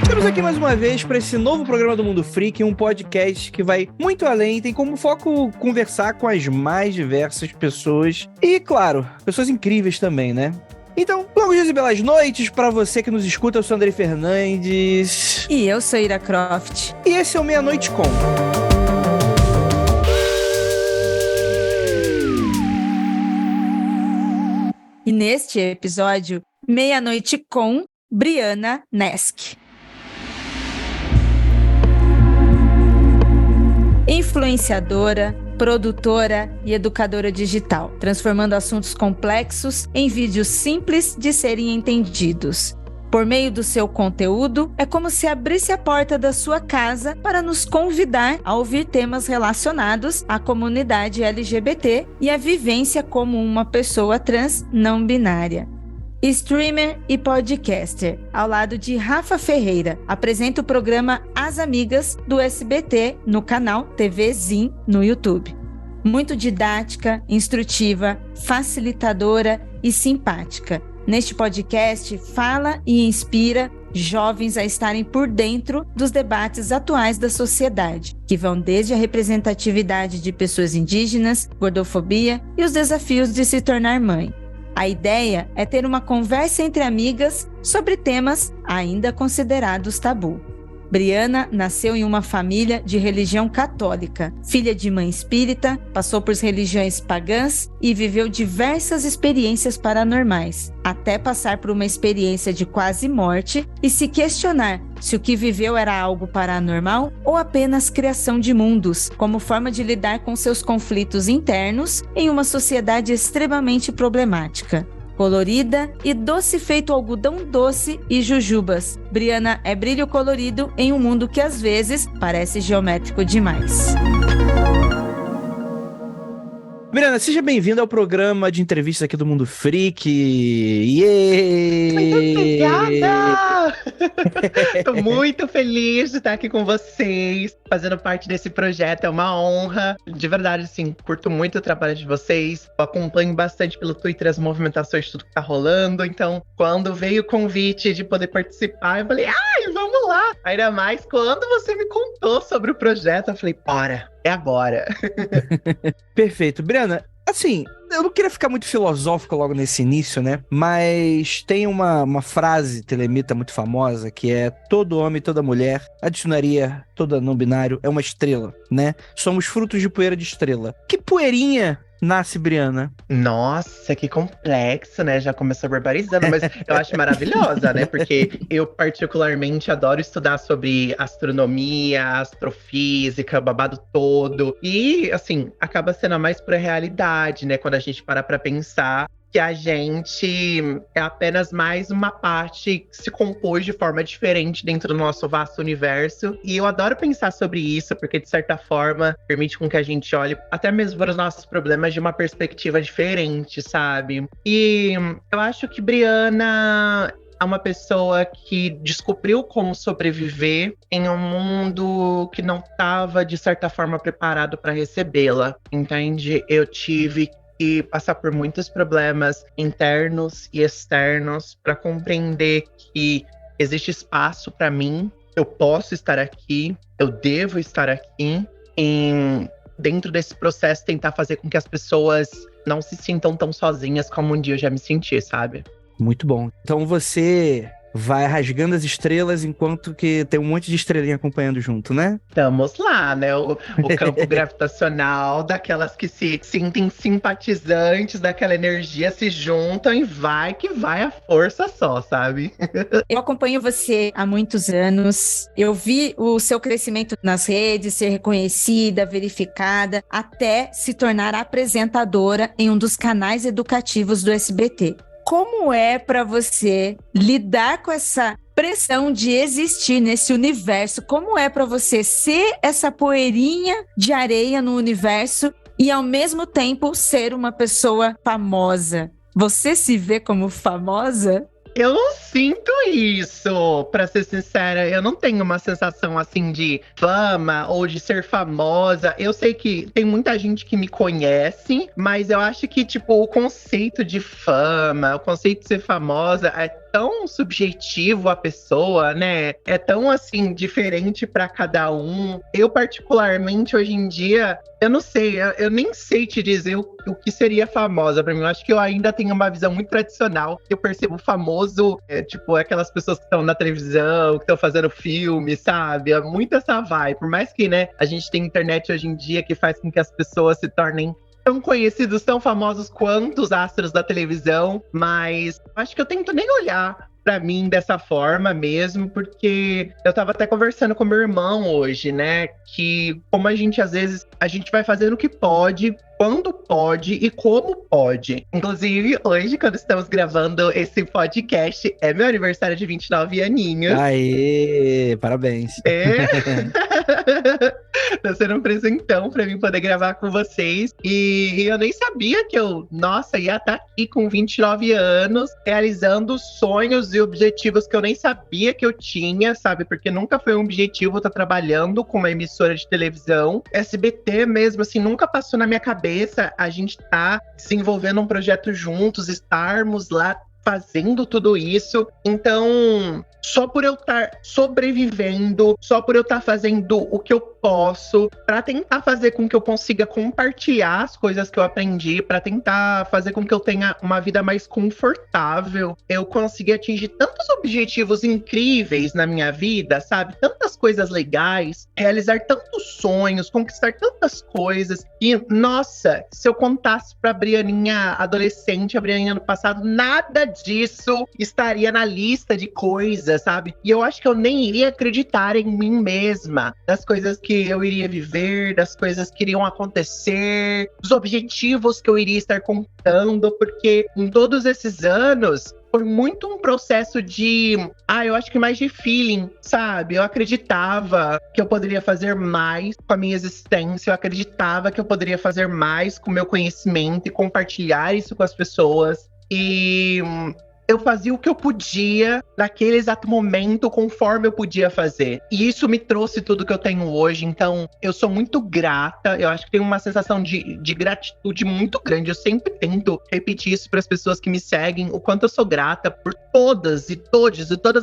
Estamos aqui mais uma vez para esse novo programa do Mundo Freak, um podcast que vai muito além, tem como foco conversar com as mais diversas pessoas e, claro, pessoas incríveis também, né? Então, bons dias e belas noites para você que nos escuta, eu sou Andrei Fernandes. E eu sou Ira Croft. E esse é o Meia-Noite Com. E neste episódio, Meia-Noite com Briana Nesk. Influenciadora, produtora e educadora digital, transformando assuntos complexos em vídeos simples de serem entendidos. Por meio do seu conteúdo, é como se abrisse a porta da sua casa para nos convidar a ouvir temas relacionados à comunidade LGBT e à vivência como uma pessoa trans não binária. Streamer e podcaster, ao lado de Rafa Ferreira, apresenta o programa As Amigas do SBT no canal TV Zin no YouTube. Muito didática, instrutiva, facilitadora e simpática. Neste podcast, fala e inspira jovens a estarem por dentro dos debates atuais da sociedade, que vão desde a representatividade de pessoas indígenas, gordofobia e os desafios de se tornar mãe. A ideia é ter uma conversa entre amigas sobre temas ainda considerados tabu. Briana nasceu em uma família de religião católica, filha de mãe espírita, passou por religiões pagãs e viveu diversas experiências paranormais, até passar por uma experiência de quase morte e se questionar se o que viveu era algo paranormal ou apenas criação de mundos, como forma de lidar com seus conflitos internos em uma sociedade extremamente problemática. Colorida e doce feito algodão doce e jujubas. Briana é brilho colorido em um mundo que às vezes parece geométrico demais. Briana, seja bem-vinda ao programa de entrevistas aqui do Mundo Freak. Yeah! Muito obrigada! Tô muito feliz de estar aqui com vocês, fazendo parte desse projeto, é uma honra. De verdade, assim, curto muito o trabalho de vocês, eu acompanho bastante pelo Twitter as movimentações de tudo que tá rolando, então quando veio o convite de poder participar, eu falei, ai, vamos lá! Ainda mais quando você me contou sobre o projeto, eu falei, bora, é agora! Perfeito. Briana, assim, eu não queria ficar muito filosófico logo nesse início, né? Mas tem uma frase telemita muito famosa que é: todo homem, toda mulher, adicionaria todo não binário, é uma estrela, né? Somos frutos de poeira de estrela. Que poeirinha nasce Briana? Nossa, que complexo, né? Já começou barbarizando, mas eu acho maravilhosa, né? Porque eu particularmente adoro estudar sobre astronomia, astrofísica, babado todo. E, assim, acaba sendo a mais pura realidade, né? Quando a gente para pra pensar que a gente é apenas mais uma parte que se compôs de forma diferente dentro do nosso vasto universo. E eu adoro pensar sobre isso, porque de certa forma permite com que a gente olhe até mesmo para os nossos problemas de uma perspectiva diferente, sabe? E eu acho que Briana é uma pessoa que descobriu como sobreviver em um mundo que não estava, de certa forma, preparado para recebê-la, entende? Eu tive e passar por muitos problemas internos e externos para compreender que existe espaço para mim, eu posso estar aqui, eu devo estar aqui, e dentro desse processo tentar fazer com que as pessoas não se sintam tão sozinhas como um dia eu já me senti, sabe? Muito bom. Então você vai rasgando as estrelas enquanto que tem um monte de estrelinha acompanhando junto, né? Estamos lá, né? O campo gravitacional daquelas que se sentem simpatizantes daquela energia, se juntam e vai que vai a força só, sabe? Eu acompanho você há muitos anos. Eu vi o seu crescimento nas redes, ser reconhecida, verificada, até se tornar apresentadora em um dos canais educativos do SBT. Como é para você lidar com essa pressão de existir nesse universo? Como é para você ser essa poeirinha de areia no universo e ao mesmo tempo ser uma pessoa famosa? Você se vê como famosa? Eu não sinto isso, pra ser sincera. Eu não tenho uma sensação assim de fama ou de ser famosa. Eu sei que tem muita gente que me conhece, mas eu acho que, tipo, o conceito de fama, o conceito de ser famosa tão subjetivo a pessoa, né? É tão, assim, diferente pra cada um. Eu, particularmente, hoje em dia, eu não sei, eu nem sei te dizer o que seria famosa pra mim. Eu acho que eu ainda tenho uma visão muito tradicional. Eu percebo famoso, tipo, aquelas pessoas que estão na televisão, que estão fazendo filme, sabe? É muito essa vibe. Por mais que, né, a gente tem internet hoje em dia que faz com que as pessoas se tornem tão conhecidos, tão famosos quanto os astros da televisão, mas acho que eu tento nem olhar pra mim dessa forma mesmo, porque eu tava até conversando com meu irmão hoje, né, que como a gente às vezes, a gente vai fazendo o que pode, quando pode e como pode. Inclusive, hoje, quando estamos gravando esse podcast, é meu aniversário de 29 aninhos. Aê, parabéns. É. Tá sendo um presentão pra mim poder gravar com vocês. E eu nem sabia que nossa, ia estar aqui com 29 anos, realizando sonhos e objetivos que eu nem sabia que eu tinha, sabe? Porque nunca foi um objetivo estar trabalhando com uma emissora de televisão. SBT mesmo, assim, nunca passou na minha cabeça a gente tá desenvolvendo um projeto juntos, estarmos lá fazendo tudo isso. Então, só por eu estar sobrevivendo, só por eu estar fazendo o que eu posso, para tentar fazer com que eu consiga compartilhar as coisas que eu aprendi, para tentar fazer com que eu tenha uma vida mais confortável, eu consegui atingir tantos objetivos incríveis na minha vida, sabe? Tantas coisas legais, realizar tantos sonhos, conquistar tantas coisas. E, nossa, se eu contasse pra Brianinha adolescente, a Brianinha no passado, nada disso estaria na lista de coisas, sabe? E eu acho que eu nem iria acreditar em mim mesma, das coisas que eu iria viver, das coisas que iriam acontecer, dos objetivos que eu iria estar contando, porque em todos esses anos foi muito um processo de, eu acho que mais de feeling, sabe? Eu acreditava que eu poderia fazer mais com a minha existência, eu acreditava que eu poderia fazer mais com o meu conhecimento e compartilhar isso com as pessoas. E eu fazia o que eu podia naquele exato momento, conforme eu podia fazer. E isso me trouxe tudo que eu tenho hoje. Então, eu sou muito grata. Eu acho que tenho uma sensação de gratitude muito grande. Eu sempre tento repetir isso para as pessoas que me seguem, o quanto eu sou grata por todas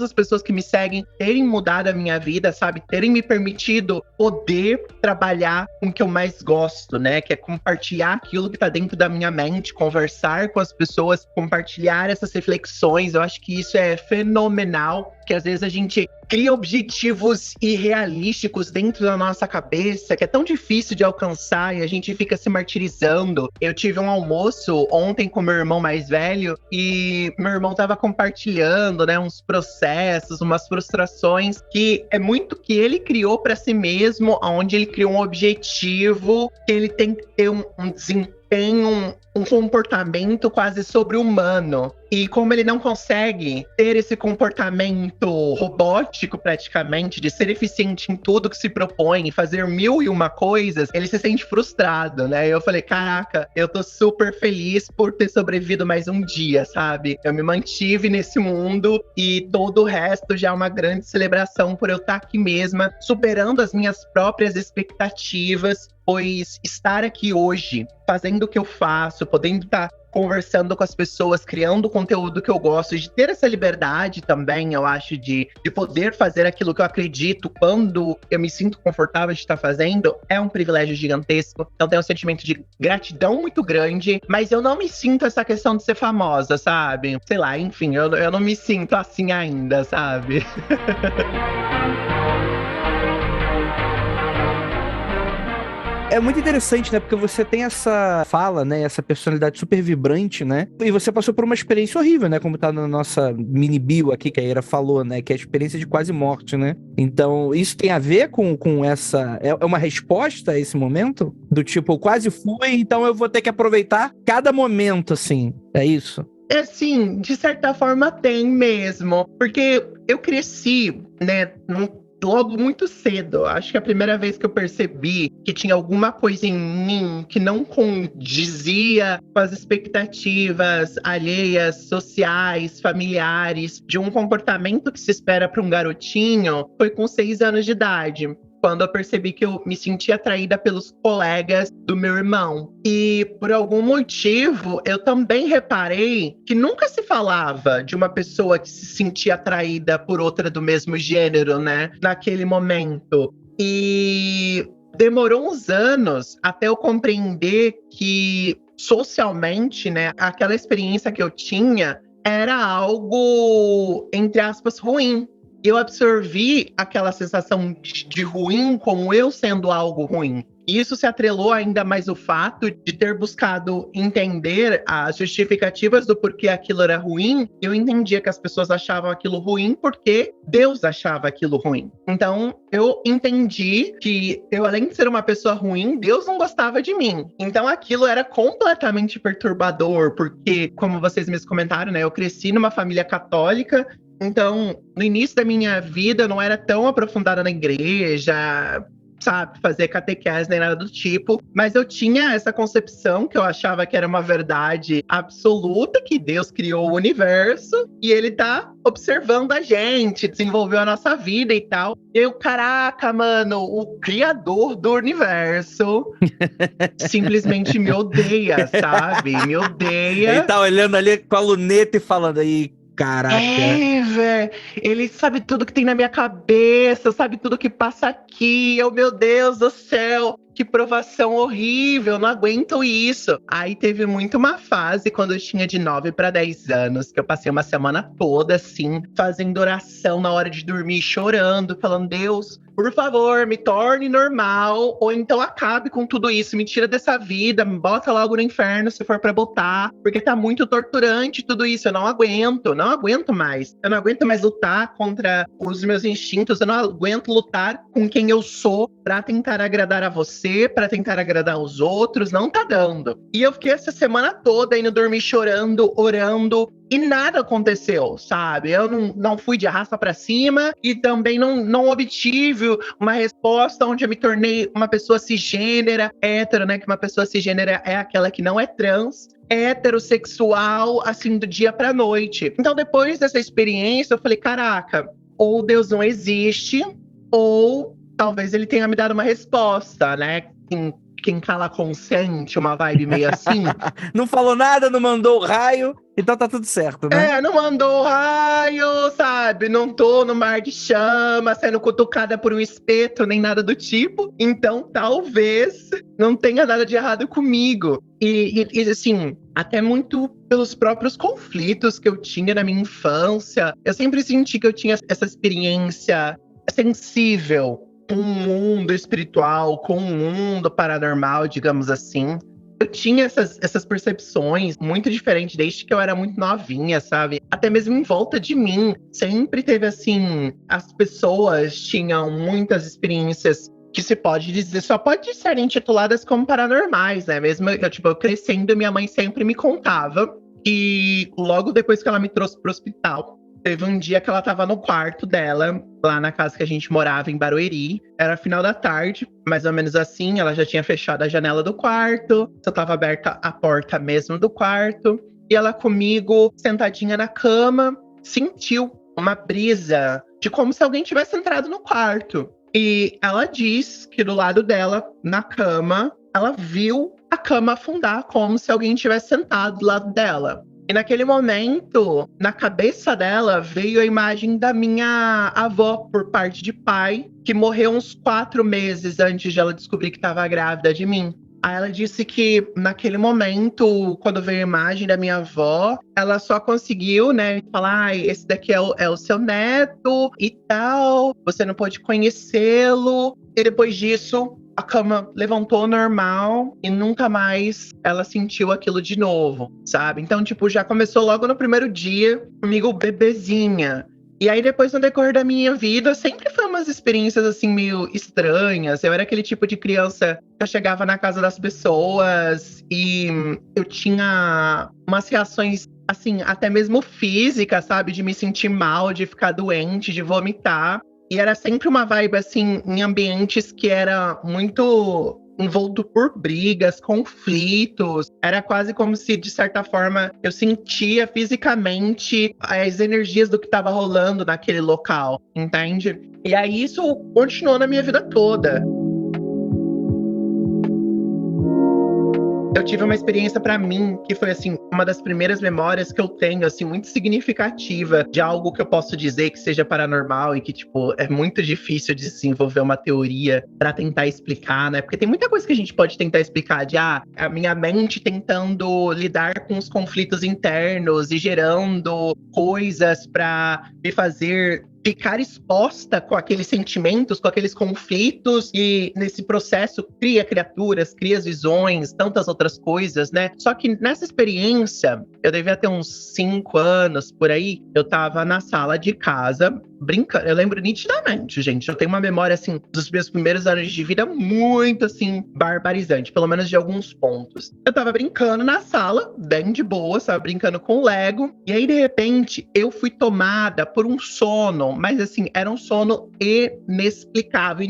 as pessoas que me seguem terem mudado a minha vida, sabe? Terem me permitido poder trabalhar com o que eu mais gosto, né? Que é compartilhar aquilo que tá dentro da minha mente, conversar com as pessoas, compartilhar essas reflexões. Eu acho que isso é fenomenal, que às vezes a gente cria objetivos irrealísticos dentro da nossa cabeça, que é tão difícil de alcançar e a gente fica se martirizando. Eu tive um almoço ontem com meu irmão mais velho e meu irmão tava compartilhando, né, uns processos, umas frustrações que é muito que ele criou para si mesmo, onde ele criou um objetivo, que ele tem que ter um desempenho, um comportamento quase sobre-humano. E como ele não consegue ter esse comportamento robótico, praticamente, de ser eficiente em tudo que se propõe, fazer 1001 coisas, ele se sente frustrado, né? Eu falei, caraca, eu tô super feliz por ter sobrevivido mais um dia, sabe? Eu me mantive nesse mundo e todo o resto já é uma grande celebração por eu estar aqui mesma, superando as minhas próprias expectativas, pois estar aqui hoje, fazendo o que eu faço, podendo estar conversando com as pessoas, criando o conteúdo que eu gosto, de ter essa liberdade também, eu acho, de poder fazer aquilo que eu acredito quando eu me sinto confortável de estar fazendo, é um privilégio gigantesco. Então tem um sentimento de gratidão muito grande, mas eu não me sinto essa questão de ser famosa, sabe? Sei lá, enfim, eu não me sinto assim ainda, sabe? É muito interessante, né? Porque você tem essa fala, né? Essa personalidade super vibrante, né? E você passou por uma experiência horrível, né? Como tá na nossa mini bio aqui, que a Ira falou, né? Que é a experiência de quase morte, né? Então, isso tem a ver com essa... É uma resposta a esse momento? Do tipo, eu quase fui, então eu vou ter que aproveitar cada momento, assim. É isso? É, sim, de certa forma tem mesmo. Porque eu cresci, né? Logo muito cedo. Acho que a primeira vez que eu percebi que tinha alguma coisa em mim que não condizia com as expectativas alheias, sociais, familiares, de um comportamento que se espera para um garotinho, foi com 6 anos de idade. quando eu percebi que eu me sentia atraída pelos colegas do meu irmão. E por algum motivo, eu também reparei que nunca se falava de uma pessoa que se sentia atraída por outra do mesmo gênero, né? Naquele momento. E demorou uns anos até eu compreender que socialmente, né, aquela experiência que eu tinha era algo, entre aspas, ruim. Eu absorvi aquela sensação de ruim como eu sendo algo ruim. E isso se atrelou ainda mais o fato de ter buscado entender as justificativas do porquê aquilo era ruim. Eu entendia que as pessoas achavam aquilo ruim porque Deus achava aquilo ruim. Então, eu entendi que eu, além de ser uma pessoa ruim, Deus não gostava de mim. Então, aquilo era completamente perturbador, porque, como vocês me comentaram, né, eu cresci numa família católica. Então, no início da minha vida, eu não era tão aprofundada na igreja, sabe, fazer catequese nem nada do tipo, mas eu tinha essa concepção que eu achava que era uma verdade absoluta, que Deus criou o universo e ele tá observando a gente, desenvolveu a nossa vida e tal. E eu, caraca, mano, o criador do universo simplesmente me odeia, sabe? Me odeia. Ele tá olhando ali com a luneta e falando aí, caraca. Velho. Ele sabe tudo que tem na minha cabeça, sabe tudo que passa aqui. Meu Deus do céu. Que provação horrível, não aguento isso. Aí teve muito uma fase, quando eu tinha de 9 para 10 anos, que eu passei uma semana toda, assim, fazendo oração na hora de dormir, chorando, falando, Deus, por favor, me torne normal, ou então acabe com tudo isso, me tira dessa vida, me bota logo no inferno se for pra botar, porque tá muito torturante tudo isso, eu não aguento mais. Eu não aguento mais lutar contra os meus instintos, eu não aguento lutar com quem eu sou pra tentar agradar a você, pra tentar agradar os outros, não tá dando. E eu fiquei essa semana toda indo dormir chorando, orando, e nada aconteceu, sabe? Eu não fui de arrasta pra cima e também não obtive uma resposta onde eu me tornei uma pessoa cisgênera, hétero, né? Que uma pessoa cisgênera é aquela que não é trans, heterossexual, assim, do dia pra noite. Então, depois dessa experiência, eu falei, caraca, ou Deus não existe, ou talvez ele tenha me dado uma resposta, né? Quem cala consente, uma vibe meio assim. Não falou nada, não mandou o raio, então tá tudo certo, né? Não mandou raio, sabe? Não tô no mar de chama, sendo cutucada por um espeto, nem nada do tipo. Então, talvez não tenha nada de errado comigo. E assim, até muito pelos próprios conflitos que eu tinha na minha infância. Eu sempre senti que eu tinha essa experiência sensível com o mundo espiritual, com o mundo paranormal, digamos assim. Eu tinha essas percepções muito diferentes desde que eu era muito novinha, sabe? Até mesmo em volta de mim. Sempre teve assim, as pessoas tinham muitas experiências que se pode dizer, só pode ser intituladas como paranormais, né? Mesmo eu crescendo, minha mãe sempre me contava. E logo depois que ela me trouxe pro hospital, teve um dia que ela tava no quarto dela, lá na casa que a gente morava, em Barueri. Era final da tarde, mais ou menos assim. Ela já tinha fechado a janela do quarto, só tava aberta a porta mesmo do quarto. E ela comigo, sentadinha na cama, sentiu uma brisa de como se alguém tivesse entrado no quarto. E ela diz que do lado dela, na cama, ela viu a cama afundar, como se alguém tivesse sentado do lado dela. E naquele momento, na cabeça dela, veio a imagem da minha avó, por parte de pai, que morreu uns 4 meses antes de ela descobrir que estava grávida de mim. Aí ela disse que, naquele momento, quando veio a imagem da minha avó, ela só conseguiu, né, falar, esse daqui é o seu neto e tal, você não pode conhecê-lo. E depois disso, a cama levantou normal e nunca mais ela sentiu aquilo de novo, sabe? Então, já começou logo no primeiro dia, comigo bebezinha. E aí, depois, no decorrer da minha vida, sempre foi umas experiências, assim, meio estranhas. Eu era aquele tipo de criança que eu chegava na casa das pessoas e eu tinha umas reações, assim, até mesmo físicas, sabe? De me sentir mal, de ficar doente, de vomitar. E era sempre uma vibe, assim, em ambientes que era muito envolto por brigas, conflitos. Era quase como se, de certa forma, eu sentia fisicamente as energias do que estava rolando naquele local, entende? E aí isso continuou na minha vida toda. Eu tive uma experiência pra mim que foi assim, uma das primeiras memórias que eu tenho assim muito significativa de algo que eu posso dizer que seja paranormal e que tipo é muito difícil de desenvolver uma teoria pra tentar explicar, né? Porque tem muita coisa que a gente pode tentar explicar de a minha mente tentando lidar com os conflitos internos e gerando coisas pra me fazer ficar exposta com aqueles sentimentos, com aqueles conflitos, e nesse processo cria criaturas, cria visões, tantas outras coisas, né? Só que nessa experiência, eu devia ter uns 5 anos, por aí, eu tava na sala de casa, brincando. Eu lembro nitidamente, gente. Eu tenho uma memória, assim, dos meus primeiros anos de vida muito, assim, barbarizante. Pelo menos de alguns pontos. Eu tava brincando na sala, bem de boa, tava brincando com o Lego. E aí, de repente, eu fui tomada por um sono. Mas, assim, era um sono inexplicável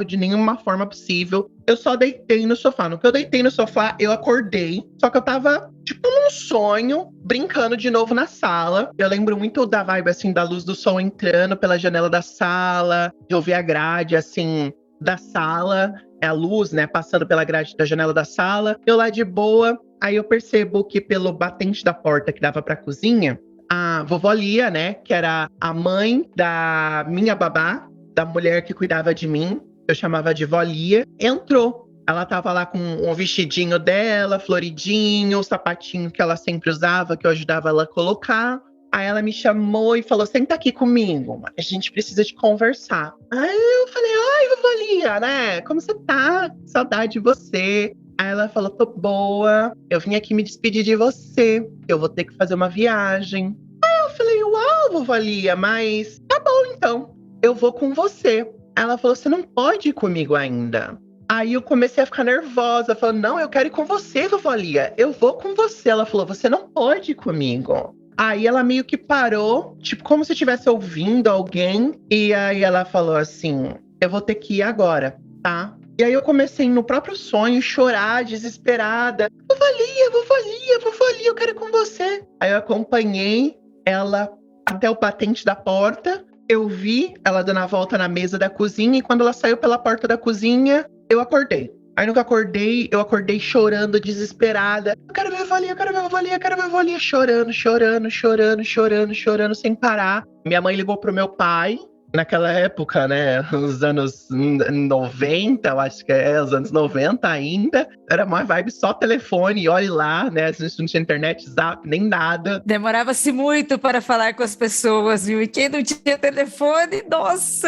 de nenhuma forma possível. Eu só deitei no sofá. No que eu deitei no sofá, eu acordei. Só que eu tava, tipo, num sonho, brincando de novo na sala. Eu lembro muito da vibe, assim, da luz do sol entrando pela janela da sala. De ouvir a grade, assim, da sala. A luz, né, passando pela grade da janela da sala. Eu lá de boa. Aí eu percebo que pelo batente da porta que dava pra cozinha, a vovó Lia, né, que era a mãe da minha babá, da mulher que cuidava de mim, eu chamava de vó Lia, entrou. Ela tava lá com um vestidinho dela, floridinho, o sapatinho que ela sempre usava, que eu ajudava ela a colocar. Aí ela me chamou e falou, senta aqui comigo, a gente precisa de conversar. Aí eu falei, ai, vovó Lia, né, como você tá? Saudade de você. Aí ela falou, tô boa, eu vim aqui me despedir de você, eu vou ter que fazer uma viagem. Aí eu falei, uau, vovó Lia, mas tá bom então, eu vou com você. Ela falou, você não pode ir comigo ainda. Aí eu comecei a ficar nervosa, falando, não, eu quero ir com você, vovó Lia, eu vou com você. Ela falou, você não pode ir comigo. Aí ela meio que parou, tipo, como se estivesse ouvindo alguém. E aí ela falou assim, eu vou ter que ir agora, tá? E aí eu comecei no próprio sonho chorar, desesperada. Vovó Lia, vovó Lia, vovó Lia, eu quero ir com você. Aí eu acompanhei ela até o batente da porta. Eu vi ela dando a volta na mesa da cozinha. E quando ela saiu pela porta da cozinha, eu acordei. Aí no que eu acordei chorando, desesperada. Eu quero ver a vovó Lia, eu quero ver a vovó Lia, eu quero ver a vovó Lia. Chorando, sem parar. Minha mãe ligou pro meu pai. Naquela época, né, os anos 90, eu acho que os anos 90 ainda, era uma vibe só telefone, e olhe lá, né, a gente não tinha internet, zap, nem nada. Demorava-se muito para falar com as pessoas, viu? E quem não tinha telefone, nossa!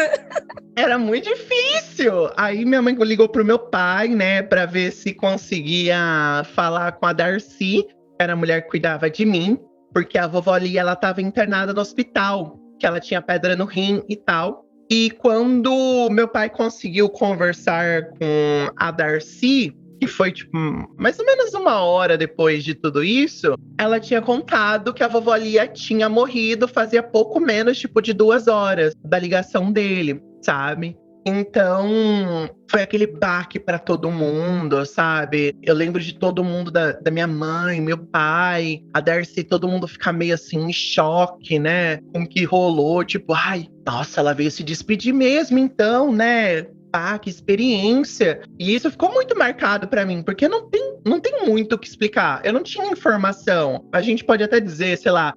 Era muito difícil! Aí minha mãe ligou pro meu pai, né, pra ver se conseguia falar com a Darcy, que era a mulher que cuidava de mim, porque a vovó Lia, ela tava internada no hospital, que ela tinha pedra no rim e tal. E quando meu pai conseguiu conversar com a Darcy, que foi, tipo, mais ou menos 1 hora depois de tudo isso, ela tinha contado que a vovó Lia tinha morrido fazia pouco menos, tipo, de 2 horas da ligação dele, sabe? Então, foi aquele baque pra todo mundo, sabe? Eu lembro de todo mundo, da minha mãe, meu pai, a Darcy, todo mundo ficar meio assim em choque, né? Com o que rolou, tipo, ai, nossa, ela veio se despedir mesmo, então, né? Ah, que experiência. E isso ficou muito marcado pra mim, porque não tem muito o que explicar. Eu não tinha informação. A gente pode até dizer, sei lá,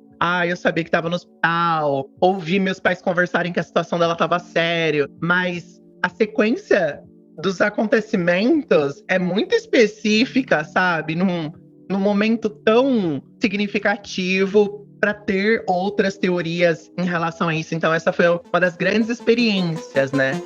eu sabia que tava no hospital, ouvi meus pais conversarem que a situação dela tava séria, mas a sequência dos acontecimentos é muito específica, sabe? Num momento tão significativo para ter outras teorias em relação a isso. Então essa foi uma das grandes experiências, né?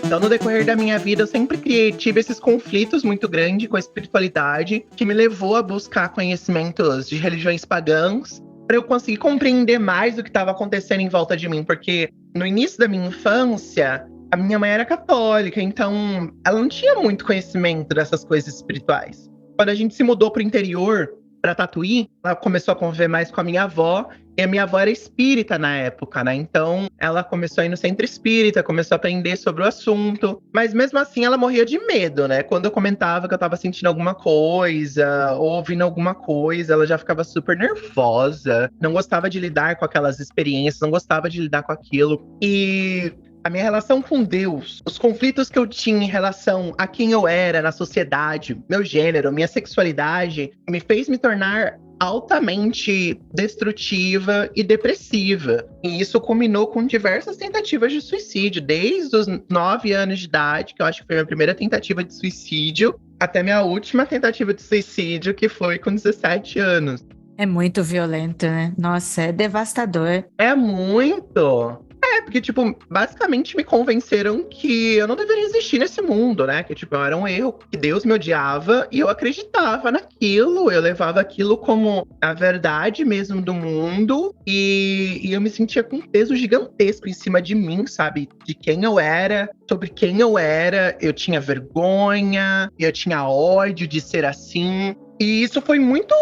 Então, no decorrer da minha vida, eu sempre tive esses conflitos muito grandes com a espiritualidade, que me levou a buscar conhecimentos de religiões pagãs, para eu conseguir compreender mais o que estava acontecendo em volta de mim. Porque no início da minha infância, a minha mãe era católica, então ela não tinha muito conhecimento dessas coisas espirituais. Quando a gente se mudou para o interior, pra Tatuí, ela começou a conviver mais com a minha avó. E a minha avó era espírita na época, né? Então, ela começou a ir no centro espírita, começou a aprender sobre o assunto. Mas mesmo assim, ela morria de medo, né? Quando eu comentava que eu tava sentindo alguma coisa, ou ouvindo alguma coisa, ela já ficava super nervosa. Não gostava de lidar com aquelas experiências, não gostava de lidar com aquilo. E a minha relação com Deus, os conflitos que eu tinha em relação a quem eu era na sociedade, meu gênero, minha sexualidade, me fez me tornar altamente destrutiva e depressiva. E isso culminou com diversas tentativas de suicídio, desde os 9 anos de idade, que eu acho que foi a minha primeira tentativa de suicídio, até minha última tentativa de suicídio, que foi com 17 anos. É muito violento, né? Nossa, é devastador. É muito! Porque, tipo, basicamente me convenceram que eu não deveria existir nesse mundo, né? Que, tipo, era um erro, que Deus me odiava e eu acreditava naquilo, eu levava aquilo como a verdade mesmo do mundo e eu me sentia com um peso gigantesco em cima de mim, sabe? De quem eu era, sobre quem eu tinha vergonha, eu tinha ódio de ser assim. E isso foi muito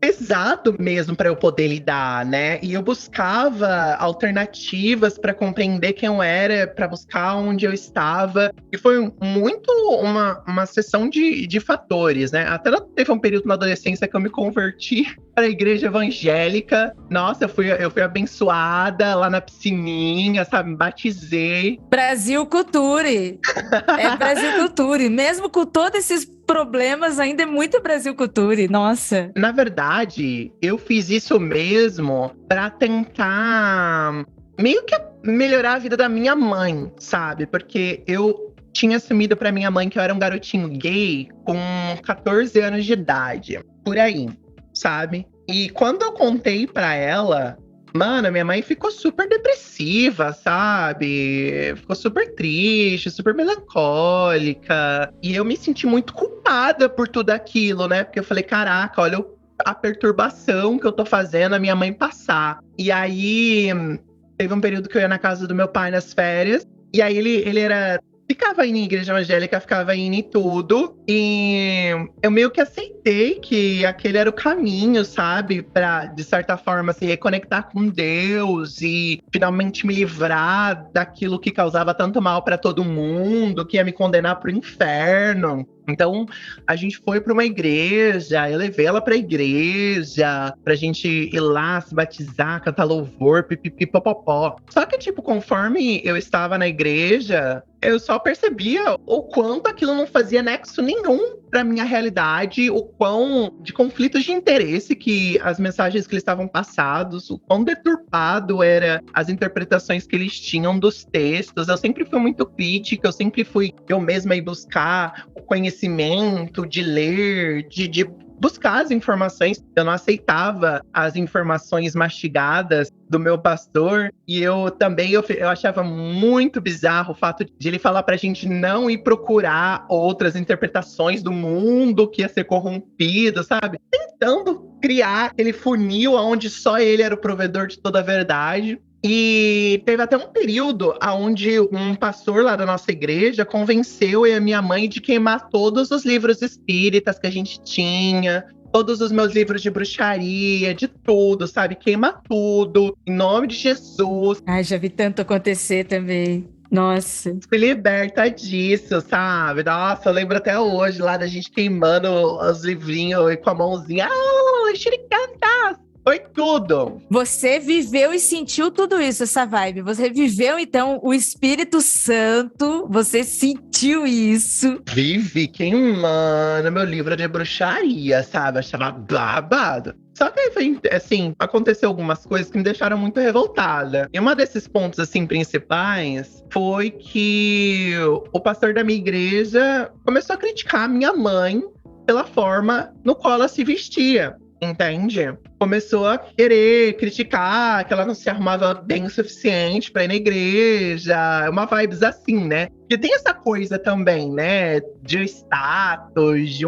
pesado mesmo para eu poder lidar, né? E eu buscava alternativas para compreender quem eu era, para buscar onde eu estava. E foi muito uma sessão de fatores, né? Até teve um período na adolescência que eu me converti para a igreja evangélica. Nossa, eu fui abençoada lá na piscininha, sabe? Me batizei. Brasil Culture. É Brasil Culture. Mesmo com todos esses problemas, ainda é muito Brasil Culture. Nossa. Na verdade, eu fiz isso mesmo para tentar meio que melhorar a vida da minha mãe, sabe? Porque eu tinha assumido para minha mãe que eu era um garotinho gay com 14 anos de idade. Por aí, sabe? E quando eu contei para ela, mano, minha mãe ficou super depressiva, sabe? Ficou super triste, super melancólica. E eu me senti muito culpada por tudo aquilo, né? Porque eu falei, caraca, olha a perturbação que eu tô fazendo a minha mãe passar. E aí, teve um período que eu ia na casa do meu pai nas férias. E aí ele ficava indo em igreja evangélica, ficava indo em tudo. E eu meio que aceitei que aquele era o caminho, sabe? Pra, de certa forma, se reconectar com Deus e finalmente me livrar daquilo que causava tanto mal pra todo mundo, que ia me condenar pro inferno. Então, a gente foi para uma igreja, eu levei ela pra igreja, pra gente ir lá, se batizar, cantar louvor, pipipipopopó. Só que, tipo, conforme eu estava na igreja, eu só percebia o quanto aquilo não fazia nexo nenhum pra minha realidade, o quão de conflitos de interesse que as mensagens que eles estavam passados, o quão deturpado era as interpretações que eles tinham dos textos. Eu sempre fui muito crítica, eu sempre fui eu mesma ir buscar o conhecimento, de ler, de buscar as informações. Eu não aceitava as informações mastigadas do meu pastor. E eu também eu achava muito bizarro o fato de ele falar pra gente não ir procurar outras interpretações do mundo que ia ser corrompido, sabe? Tentando criar aquele funil onde só ele era o provedor de toda a verdade. E teve até um período onde um pastor lá da nossa igreja convenceu eu e a minha mãe de queimar todos os livros espíritas que a gente tinha, todos os meus livros de bruxaria, de tudo, sabe? Queima tudo, em nome de Jesus. Ai, já vi tanto acontecer também. Nossa. Se liberta disso, sabe? Nossa, eu lembro até hoje lá da gente queimando os livrinhos com a mãozinha. Ah, xiricantas! Foi tudo. Você viveu e sentiu tudo isso, essa vibe. Você viveu, então, o Espírito Santo. Você sentiu isso. Vivi queimando meu livro de bruxaria, sabe? Achava babado. Só que aí foi, assim, aconteceu algumas coisas que me deixaram muito revoltada. E um desses pontos, assim, principais foi que o pastor da minha igreja começou a criticar a minha mãe pela forma no qual ela se vestia. Entende? Começou a querer criticar que ela não se arrumava bem o suficiente pra ir na igreja. Uma vibes assim, né? E tem essa coisa também, né? De status, de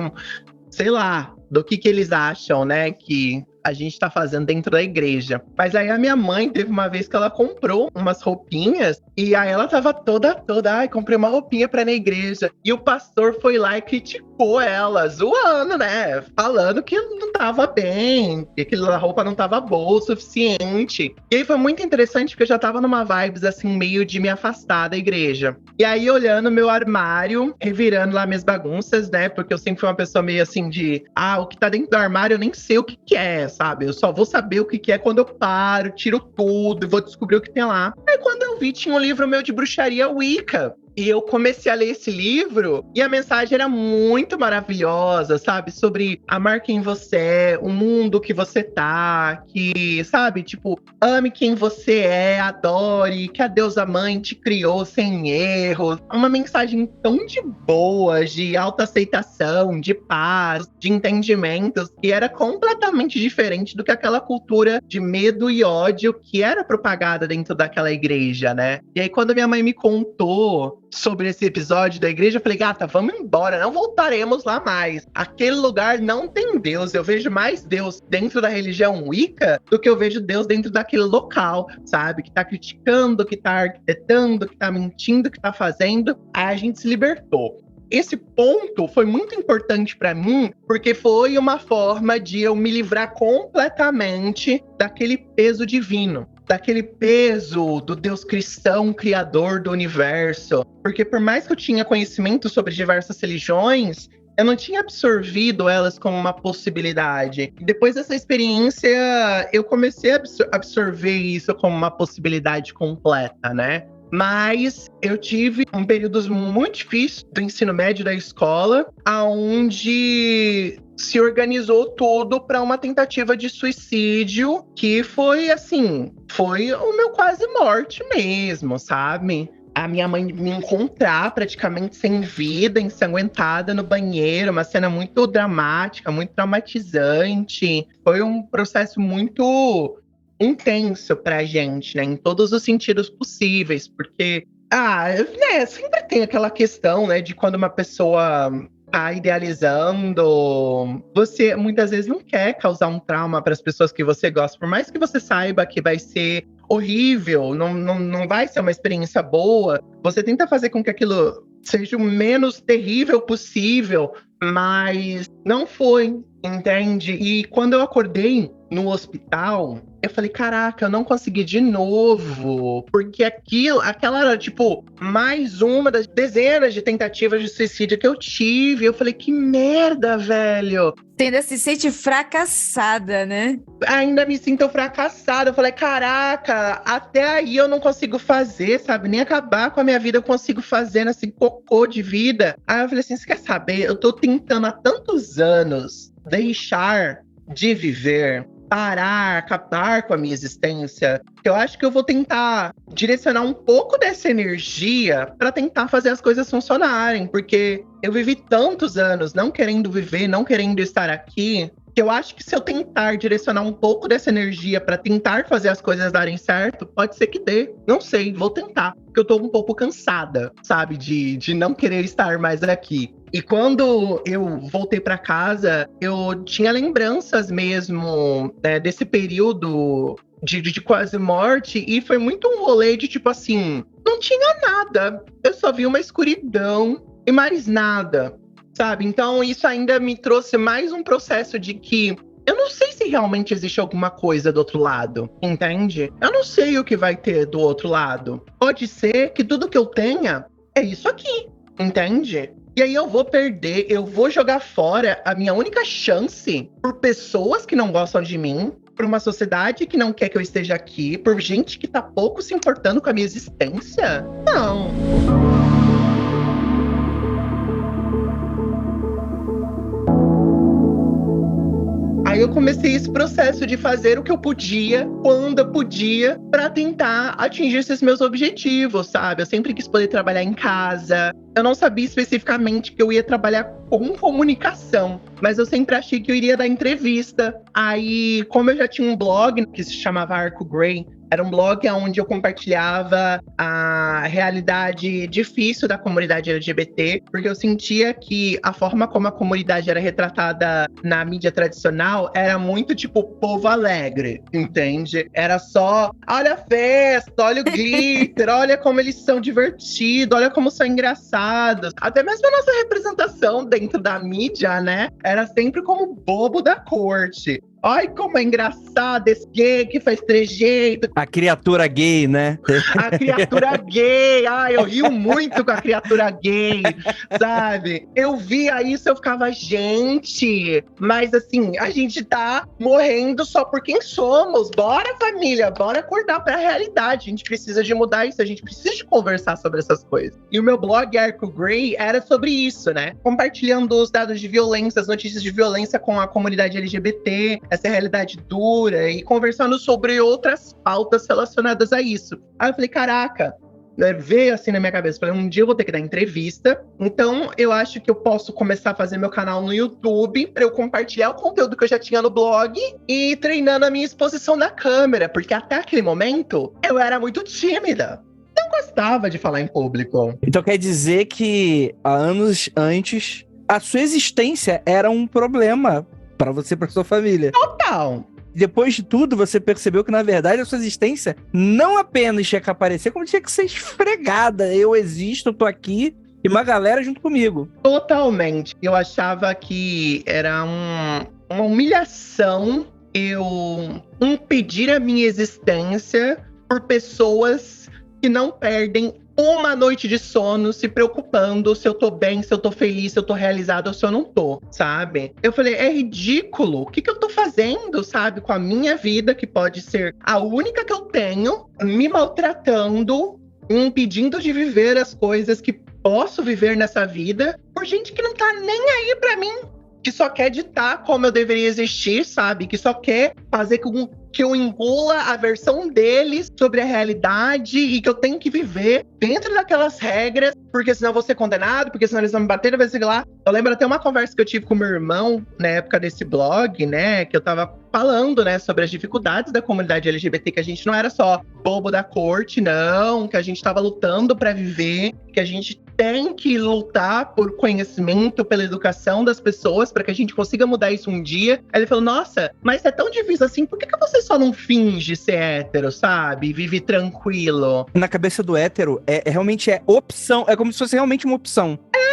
sei lá, do que eles acham, né? Que a gente tá fazendo dentro da igreja. Mas aí a minha mãe teve uma vez que ela comprou umas roupinhas e aí ela tava toda, ai, comprei uma roupinha pra ir na igreja. E o pastor foi lá e criticou criticou ela, zoando, né? Falando que não tava bem, que aquela roupa não tava boa o suficiente. E aí foi muito interessante, porque eu já tava numa vibes, assim, meio de me afastar da igreja. E aí, olhando meu armário, revirando lá minhas bagunças, né? Porque eu sempre fui uma pessoa meio assim de... o que tá dentro do armário eu nem sei o que que é, sabe? Eu só vou saber o que que é quando eu paro, tiro tudo e vou descobrir o que tem lá. Aí quando eu vi, tinha um livro meu de bruxaria Wicca. E eu comecei a ler esse livro e a mensagem era muito maravilhosa, sabe? Sobre amar quem você é, o mundo que você tá, que, sabe? Tipo, ame quem você é, adore, que a deusa mãe te criou sem erro. Uma mensagem tão de boa, de autoaceitação, de paz, de entendimentos, que era completamente diferente do que aquela cultura de medo e ódio que era propagada dentro daquela igreja, né? E aí, quando minha mãe me contou sobre esse episódio da igreja, eu falei, gata, vamos embora, não voltaremos lá mais. Aquele lugar não tem Deus. Eu vejo mais Deus dentro da religião Wicca do que eu vejo Deus dentro daquele local, sabe? Que tá criticando, que tá arquitetando, que tá mentindo, que tá fazendo. Aí a gente se libertou. Esse ponto foi muito importante para mim, porque foi uma forma de eu me livrar completamente daquele peso divino, daquele peso do Deus cristão, criador do universo. Porque por mais que eu tinha conhecimento sobre diversas religiões, eu não tinha absorvido elas como uma possibilidade. Depois dessa experiência, eu comecei a absorver isso como uma possibilidade completa, né? Mas eu tive um período muito difícil do ensino médio da escola, onde se organizou tudo para uma tentativa de suicídio, que foi assim, foi o meu quase morte mesmo, sabe? A minha mãe me encontrar praticamente sem vida, ensanguentada no banheiro, uma cena muito dramática, muito traumatizante. Foi um processo muito intenso pra gente, né? Em todos os sentidos possíveis, porque, né, sempre tem aquela questão, né, de quando uma pessoa tá idealizando, você muitas vezes não quer causar um trauma para as pessoas que você gosta, por mais que você saiba que vai ser horrível, não vai ser uma experiência boa, você tenta fazer com que aquilo seja o menos terrível possível, mas não foi, entende? E quando eu acordei no hospital, eu falei, caraca, eu não consegui de novo, porque aquela era, tipo, mais uma das dezenas de tentativas de suicídio que eu tive. Eu falei, que merda, velho. Você ainda se sente fracassada, né? Ainda me sinto fracassada. Eu falei, caraca, até aí eu não consigo fazer, sabe? Nem acabar com a minha vida eu consigo fazer nesse cocô de vida. Aí eu falei assim, você quer saber? Eu tô tentando há tantos anos deixar de viver, parar, acabar com a minha existência, eu acho que eu vou tentar direcionar um pouco dessa energia para tentar fazer as coisas funcionarem, porque eu vivi tantos anos não querendo viver, não querendo estar aqui, que eu acho que se eu tentar direcionar um pouco dessa energia para tentar fazer as coisas darem certo, pode ser que dê. Não sei, vou tentar, porque eu tô um pouco cansada, sabe, de não querer estar mais aqui. E quando eu voltei para casa, eu tinha lembranças mesmo, né, desse período de quase morte, e foi muito um rolê de tipo assim, não tinha nada, eu só vi uma escuridão e mais nada, sabe? Então isso ainda me trouxe mais um processo de que eu não sei se realmente existe alguma coisa do outro lado, entende? Eu não sei o que vai ter do outro lado. Pode ser que tudo que eu tenha é isso aqui, entende? E aí eu vou perder, eu vou jogar fora a minha única chance por pessoas que não gostam de mim, por uma sociedade que não quer que eu esteja aqui, por gente que tá pouco se importando com a minha existência? Não. Aí eu comecei esse processo de fazer o que eu podia, quando eu podia, para tentar atingir esses meus objetivos, sabe? Eu sempre quis poder trabalhar em casa. Eu não sabia especificamente que eu ia trabalhar com comunicação, mas eu sempre achei que eu iria dar entrevista. Aí, como eu já tinha um blog que se chamava Arco Grey, Era um blog onde eu compartilhava a realidade difícil da comunidade LGBT, porque eu sentia que a forma como a comunidade era retratada na mídia tradicional era muito tipo povo alegre, entende? Era só, olha a festa, olha o glitter, olha como eles são divertidos, olha como são engraçados. Até mesmo a nossa representação dentro da mídia, né? Era sempre como bobo da corte. Ai, como é engraçado esse gay que faz trejeito. A criatura gay, né? A criatura gay. Ai, eu rio muito com a criatura gay, sabe? Eu via isso, eu ficava, gente, mas assim, a gente tá morrendo só por quem somos. Bora, família, bora acordar pra realidade. A gente precisa de mudar isso, a gente precisa de conversar sobre essas coisas. E o meu blog, Arco Grey, era sobre isso, né? Compartilhando os dados de violência, as notícias de violência com a comunidade LGBT, essa realidade dura, e conversando sobre outras pautas relacionadas a isso. Aí eu falei, caraca, né, veio assim na minha cabeça, falei, um dia eu vou ter que dar entrevista, então eu acho que eu posso começar a fazer meu canal no YouTube para eu compartilhar o conteúdo que eu já tinha no blog e ir treinando a minha exposição na câmera, porque até aquele momento eu era muito tímida. Não gostava de falar em público. Então quer dizer que há anos antes a sua existência era um problema para você e para sua família. Total. Depois de tudo, você percebeu que, na verdade, a sua existência não apenas tinha que aparecer, como tinha que ser esfregada. Eu existo, eu tô aqui, e uma galera junto comigo. Totalmente. Eu achava que era uma humilhação eu impedir a minha existência por pessoas que não perdem uma noite de sono se preocupando se eu tô bem, se eu tô feliz, se eu tô realizada ou se eu não tô, sabe? Eu falei, é ridículo. O que eu tô fazendo, sabe? Com a minha vida, que pode ser a única que eu tenho, me maltratando, me impedindo de viver as coisas que posso viver nessa vida, por gente que não tá nem aí pra mim. Que só quer ditar como eu deveria existir, sabe? Que só quer fazer com que eu engula a versão deles sobre a realidade e que eu tenho que viver dentro daquelas regras, porque senão eu vou ser condenado, porque senão eles vão me bater, vai ser lá. Eu lembro até uma conversa que eu tive com meu irmão na época desse blog, né? Que eu tava falando, né, sobre as dificuldades da comunidade LGBT, que a gente não era só bobo da corte, não, que a gente tava lutando pra viver, que a gente tem que lutar por conhecimento, pela educação das pessoas, para que a gente consiga mudar isso um dia. Aí ele falou, nossa, mas é tão difícil assim, por que você só não finge ser hétero, sabe? Vive tranquilo. Na cabeça do hétero, realmente é opção, é como se fosse realmente uma opção. É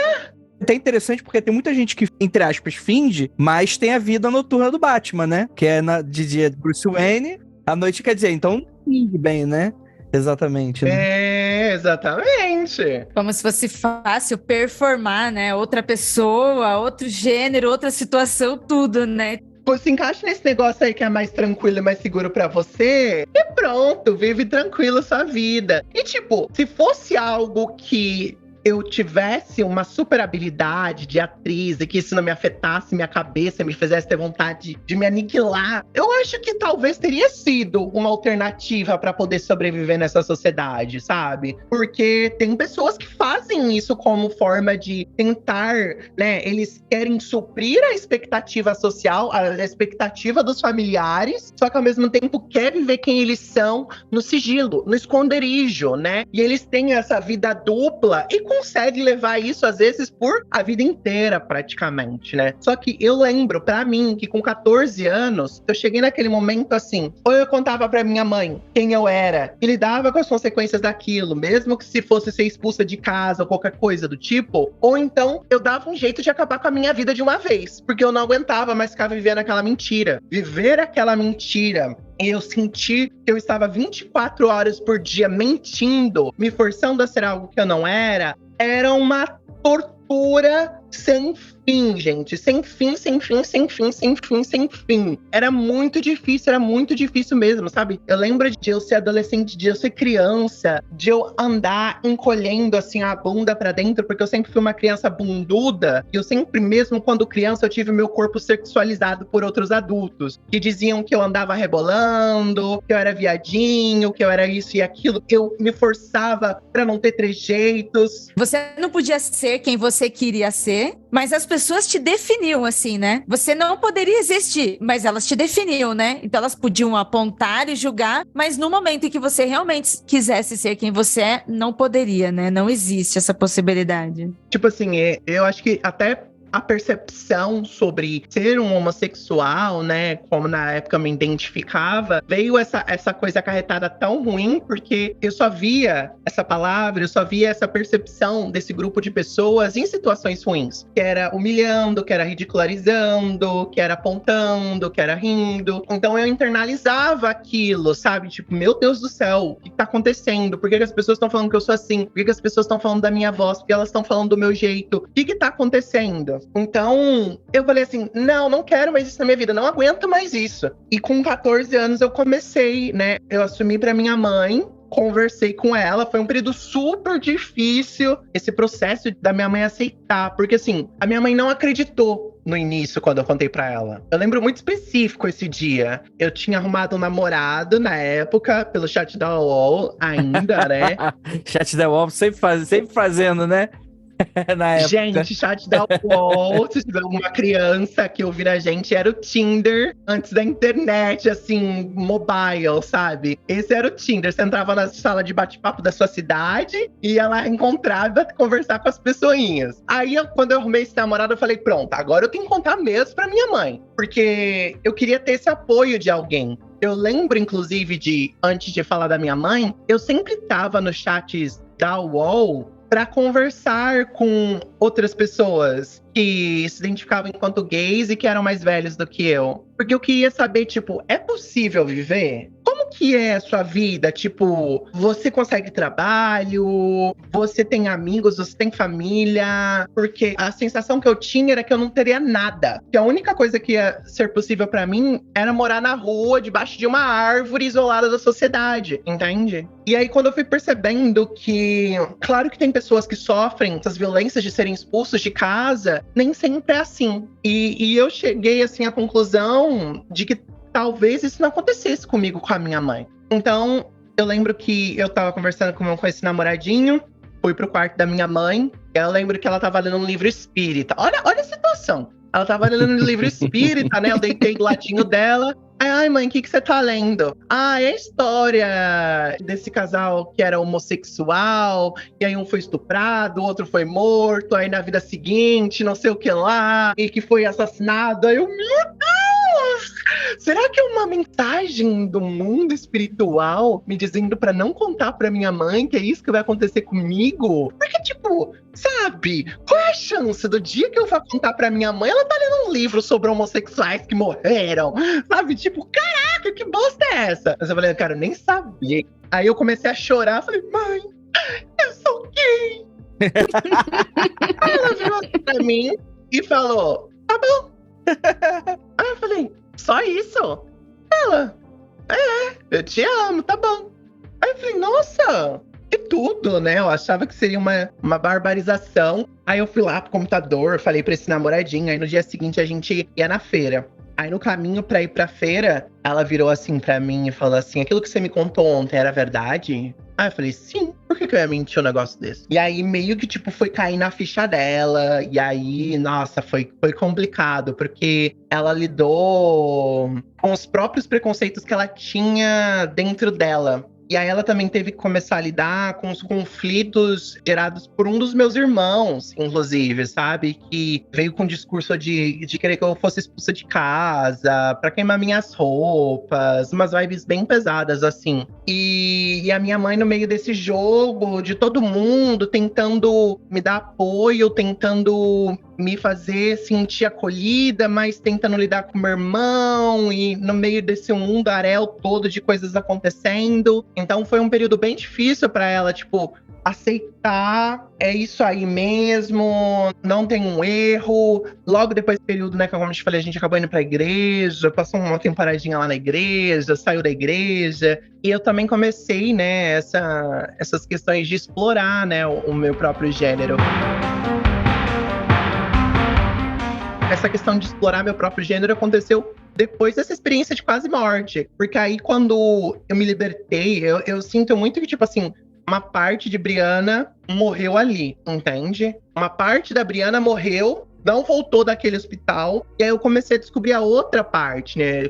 até interessante porque tem muita gente que, entre aspas, finge, mas tem a vida noturna do Batman, né? Que é de dia de Bruce Wayne, à noite quer dizer, então finge bem, né? Exatamente. Né? É, exatamente. Como se fosse fácil performar, né? Outra pessoa, outro gênero, outra situação, tudo, né? Se encaixa nesse negócio aí que é mais tranquilo e mais seguro pra você, e pronto, vive tranquilo sua vida. E tipo, se fosse algo que eu tivesse uma super habilidade de atriz e que isso não me afetasse minha cabeça, me fizesse ter vontade de me aniquilar, eu acho que talvez teria sido uma alternativa para poder sobreviver nessa sociedade, sabe? Porque tem pessoas que fazem isso como forma de tentar, né? Eles querem suprir a expectativa social, a expectativa dos familiares, só que ao mesmo tempo quer viver quem eles são no sigilo, no esconderijo, né? E eles têm essa vida dupla e consegue levar isso, às vezes, por a vida inteira, praticamente, né? Só que eu lembro, pra mim, que com 14 anos, eu cheguei naquele momento assim, ou eu contava pra minha mãe quem eu era, e lidava com as consequências daquilo, mesmo que se fosse ser expulsa de casa ou qualquer coisa do tipo, ou então eu dava um jeito de acabar com a minha vida de uma vez, porque eu não aguentava mais ficar vivendo aquela mentira. Viver aquela mentira e eu senti que eu estava 24 horas por dia mentindo, me forçando a ser algo que eu não era uma tortura sem fim, gente. Sem fim, sem fim, sem fim, sem fim, sem fim. Era muito difícil mesmo, sabe? Eu lembro de eu ser adolescente, de eu ser criança, de eu andar encolhendo, assim, a bunda pra dentro, porque eu sempre fui uma criança bunduda. E eu sempre, mesmo quando criança, eu tive meu corpo sexualizado por outros adultos, que diziam que eu andava rebolando, que eu era viadinho, que eu era isso e aquilo. Eu me forçava pra não ter trejeitos. Você não podia ser quem você queria ser, mas as pessoas te definiam assim, né? Você não poderia existir, mas elas te definiam, né? Então elas podiam apontar e julgar, mas no momento em que você realmente quisesse ser quem você é, não poderia, né? Não existe essa possibilidade. Tipo assim, eu acho que até a percepção sobre ser um homossexual, né, como na época me identificava, veio essa coisa acarretada tão ruim, porque eu só via essa palavra, eu só via essa percepção desse grupo de pessoas em situações ruins, que era humilhando, que era ridicularizando, que era apontando, que era rindo. Então eu internalizava aquilo, sabe? Tipo, meu Deus do céu, o que tá acontecendo? Por que as pessoas estão falando que eu sou assim? Por que as pessoas estão falando da minha voz? Por que elas estão falando do meu jeito? O que tá acontecendo? Então, eu falei assim, não quero mais isso na minha vida, não aguento mais isso. E com 14 anos eu comecei, né? Eu assumi pra minha mãe, conversei com ela, foi um período super difícil, esse processo da minha mãe aceitar. Porque assim, a minha mãe não acreditou no início, quando eu contei pra ela. Eu lembro muito específico esse dia. Eu tinha arrumado um namorado na época, pelo chat da UOL ainda, né? Chat da UOL sempre fazendo, né? Na época. Gente, chat da UOL, se tiver alguma criança que ouvir a gente, era o Tinder antes da internet, assim, mobile, sabe? Esse era o Tinder. Você entrava na sala de bate-papo da sua cidade, ia lá encontrar e conversar com as pessoinhas. Aí, quando eu arrumei esse namorado, eu falei, pronto, agora eu tenho que contar mesmo pra minha mãe. Porque eu queria ter esse apoio de alguém. Eu lembro, inclusive, antes de falar da minha mãe, eu sempre tava nos chats da UOL para conversar com outras pessoas que se identificavam enquanto gays e que eram mais velhos do que eu. Porque eu queria saber, tipo, é possível viver? Como que é a sua vida? Tipo, você consegue trabalho? Você tem amigos? Você tem família? Porque a sensação que eu tinha era que eu não teria nada. Que a única coisa que ia ser possível pra mim era morar na rua, debaixo de uma árvore isolada da sociedade, entende? E aí, quando eu fui percebendo que, claro que tem pessoas que sofrem essas violências de serem expulsos de casa, nem sempre é assim. E eu cheguei, assim, à conclusão de que talvez isso não acontecesse comigo, com a minha mãe. Então, eu lembro que eu tava conversando com esse namoradinho, fui pro quarto da minha mãe, e eu lembro que ela tava lendo um livro espírita. Olha a situação. Ela tava lendo um livro espírita, né? Eu deitei do ladinho dela. Ai, mãe, o que você tá lendo? Ah, é a história desse casal que era homossexual, e aí um foi estuprado, o outro foi morto, aí na vida seguinte, não sei o que lá, e que foi assassinado. Aí eu, meu Deus! Será que é uma mensagem do mundo espiritual me dizendo pra não contar pra minha mãe que é isso que vai acontecer comigo? Porque, tipo, sabe? Qual é a chance do dia que eu vou contar pra minha mãe, ela tá lendo um livro sobre homossexuais que morreram? Sabe? Tipo, caraca, que bosta é essa? Mas eu falei, cara, eu nem sabia. Aí eu comecei a chorar, falei, mãe, eu sou gay. Aí ela virou assim pra mim e falou, tá bom. Aí eu falei, só isso? Ela, eu te amo, tá bom. Aí eu falei, nossa, de tudo, né? Eu achava que seria uma barbarização. Aí eu fui lá pro computador, falei pra esse namoradinho. Aí no dia seguinte a gente ia na feira. Aí no caminho pra ir pra feira, ela virou assim pra mim e falou assim, aquilo que você me contou ontem era verdade? Aí eu falei, sim, por que eu ia mentir um negócio desse? E aí meio que, tipo, foi cair na ficha dela. E aí, nossa, foi complicado. Porque ela lidou com os próprios preconceitos que ela tinha dentro dela. E aí ela também teve que começar a lidar com os conflitos gerados por um dos meus irmãos, inclusive, sabe? Que veio com o discurso de querer que eu fosse expulsa de casa, pra queimar minhas roupas, umas vibes bem pesadas, assim. E a minha mãe, no meio desse jogo, de todo mundo, tentando me dar apoio, tentando me fazer sentir acolhida, mas tentando lidar com meu irmão e no meio desse mundaréu todo de coisas acontecendo. Então foi um período bem difícil pra ela, tipo, aceitar, é isso aí mesmo, não tem um erro. Logo depois do período, né, como eu te falei, a gente acabou indo pra igreja, passou uma temporadinha lá na igreja, saiu da igreja. E eu também comecei, né, essas questões de explorar, né, o meu próprio gênero. Essa questão de explorar meu próprio gênero aconteceu depois dessa experiência de quase morte. Porque aí, quando eu me libertei, eu sinto muito que, tipo assim, uma parte de Briana morreu ali, entende? Uma parte da Briana morreu, não voltou daquele hospital. E aí eu comecei a descobrir a outra parte, né?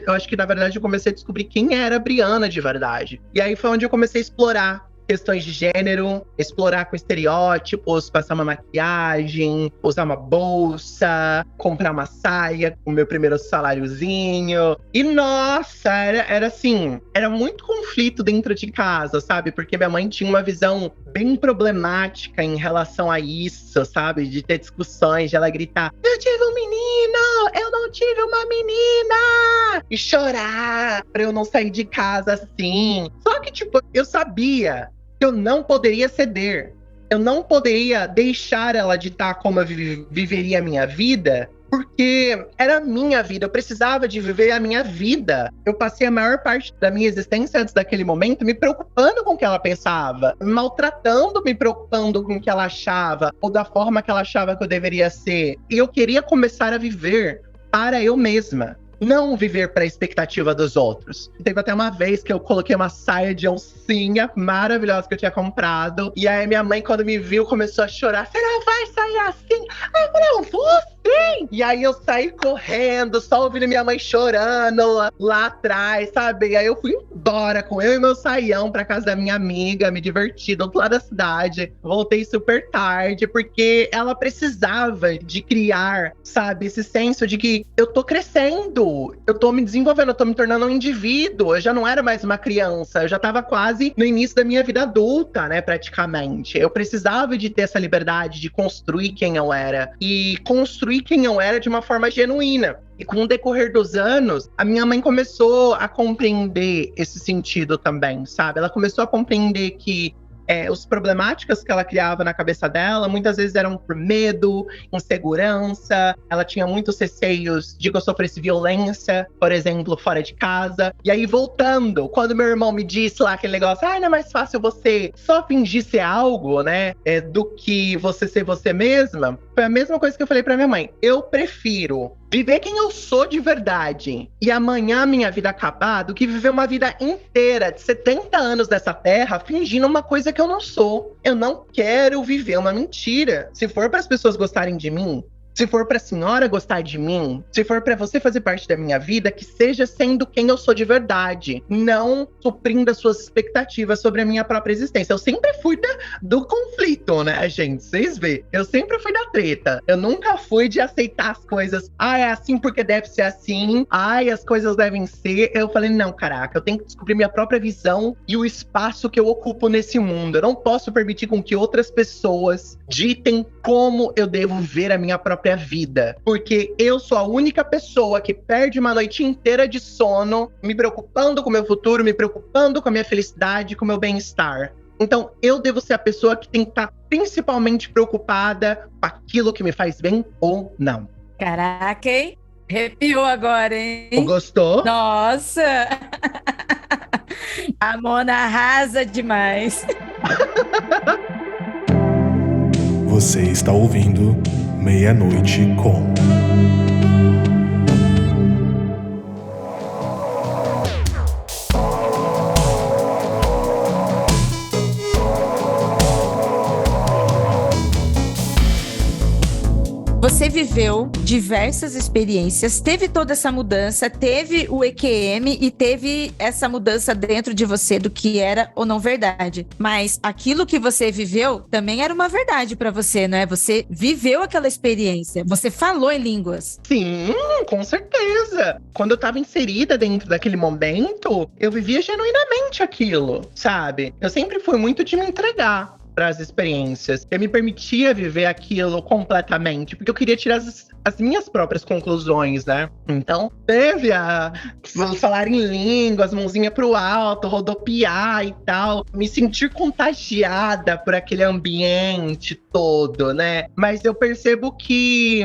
Eu acho que, na verdade, eu comecei a descobrir quem era a Briana de verdade. E aí foi onde eu comecei a explorar questões de gênero, explorar com estereótipos, passar uma maquiagem, usar uma bolsa, comprar uma saia com o meu primeiro saláriozinho. E nossa, era assim, era muito conflito dentro de casa, sabe? Porque minha mãe tinha uma visão bem problemática em relação a isso, sabe? De ter discussões, de ela gritar: eu tive um menino, eu não tive uma menina! E chorar pra eu não sair de casa assim. Só que, tipo, eu sabia que eu não poderia ceder. Eu não poderia deixar ela ditar como eu viveria a minha vida, porque era a minha vida. Eu precisava de viver a minha vida. Eu passei a maior parte da minha existência antes daquele momento me preocupando com o que ela pensava, me maltratando, me preocupando com o que ela achava, ou da forma que ela achava que eu deveria ser. E eu queria começar a viver para eu mesma. Não viver para a expectativa dos outros. Teve até uma vez que eu coloquei uma saia de oncinha maravilhosa que eu tinha comprado. E aí minha mãe, quando me viu, começou a chorar. Você não vai sair assim? Aí eu falei, eu vou sim! E aí eu saí correndo, só ouvindo minha mãe chorando lá atrás, sabe? E aí eu fui embora com eu e meu saião pra casa da minha amiga, me diverti do outro lado da cidade. Voltei super tarde, porque ela precisava de criar, sabe? Esse senso de que eu tô crescendo. Eu tô me desenvolvendo, eu tô me tornando um indivíduo. Eu já não era mais uma criança, eu já tava quase no início da minha vida adulta, né, praticamente. Eu precisava de ter essa liberdade de construir quem eu era. E construir quem eu era de uma forma genuína. E com o decorrer dos anos, a minha mãe começou a compreender esse sentido também, sabe? Ela começou a compreender que as problemáticas que ela criava na cabeça dela, muitas vezes eram por medo, insegurança. Ela tinha muitos receios de que eu sofresse violência, por exemplo, fora de casa. E aí, voltando, quando meu irmão me disse lá aquele negócio, não é mais fácil você só fingir ser algo, né, do que você ser você mesma, foi a mesma coisa que eu falei pra minha mãe. Eu prefiro viver quem eu sou de verdade e amanhã minha vida acabar do que viver uma vida inteira de 70 anos nessa terra fingindo uma coisa que eu não sou. Eu não quero viver uma mentira. Se for para as pessoas gostarem de mim, se for pra senhora gostar de mim, se for pra você fazer parte da minha vida, que seja sendo quem eu sou de verdade, não suprindo as suas expectativas sobre a minha própria existência. Eu sempre fui do conflito, né, gente? Vocês vê, eu sempre fui da treta. Eu nunca fui de aceitar as coisas. É assim porque deve ser assim. As coisas devem ser. Eu falei, não, caraca, eu tenho que descobrir minha própria visão e o espaço que eu ocupo nesse mundo. Eu não posso permitir com que outras pessoas ditem como eu devo ver a minha própria vida, porque eu sou a única pessoa que perde uma noite inteira de sono, me preocupando com o meu futuro, me preocupando com a minha felicidade, com o meu bem-estar. Então, eu devo ser a pessoa que tem que estar principalmente preocupada com aquilo que me faz bem ou não. Caraca, hein? Arrepiou agora, hein? Gostou? Nossa! A Mona arrasa demais. Você está ouvindo Meia-Noite com... Você viveu diversas experiências, teve toda essa mudança, teve o EQM e teve essa mudança dentro de você do que era ou não verdade. Mas aquilo que você viveu também era uma verdade pra você, não é? Você viveu aquela experiência, você falou em línguas. Sim, com certeza. Quando eu tava inserida dentro daquele momento, eu vivia genuinamente aquilo, sabe? Eu sempre fui muito de me entregar para as experiências. Eu me permitia viver aquilo completamente, porque eu queria tirar as minhas próprias conclusões, né? Então, teve falar em línguas, mãozinha pro alto, rodopiar e tal, me sentir contagiada por aquele ambiente todo, né? Mas eu percebo que,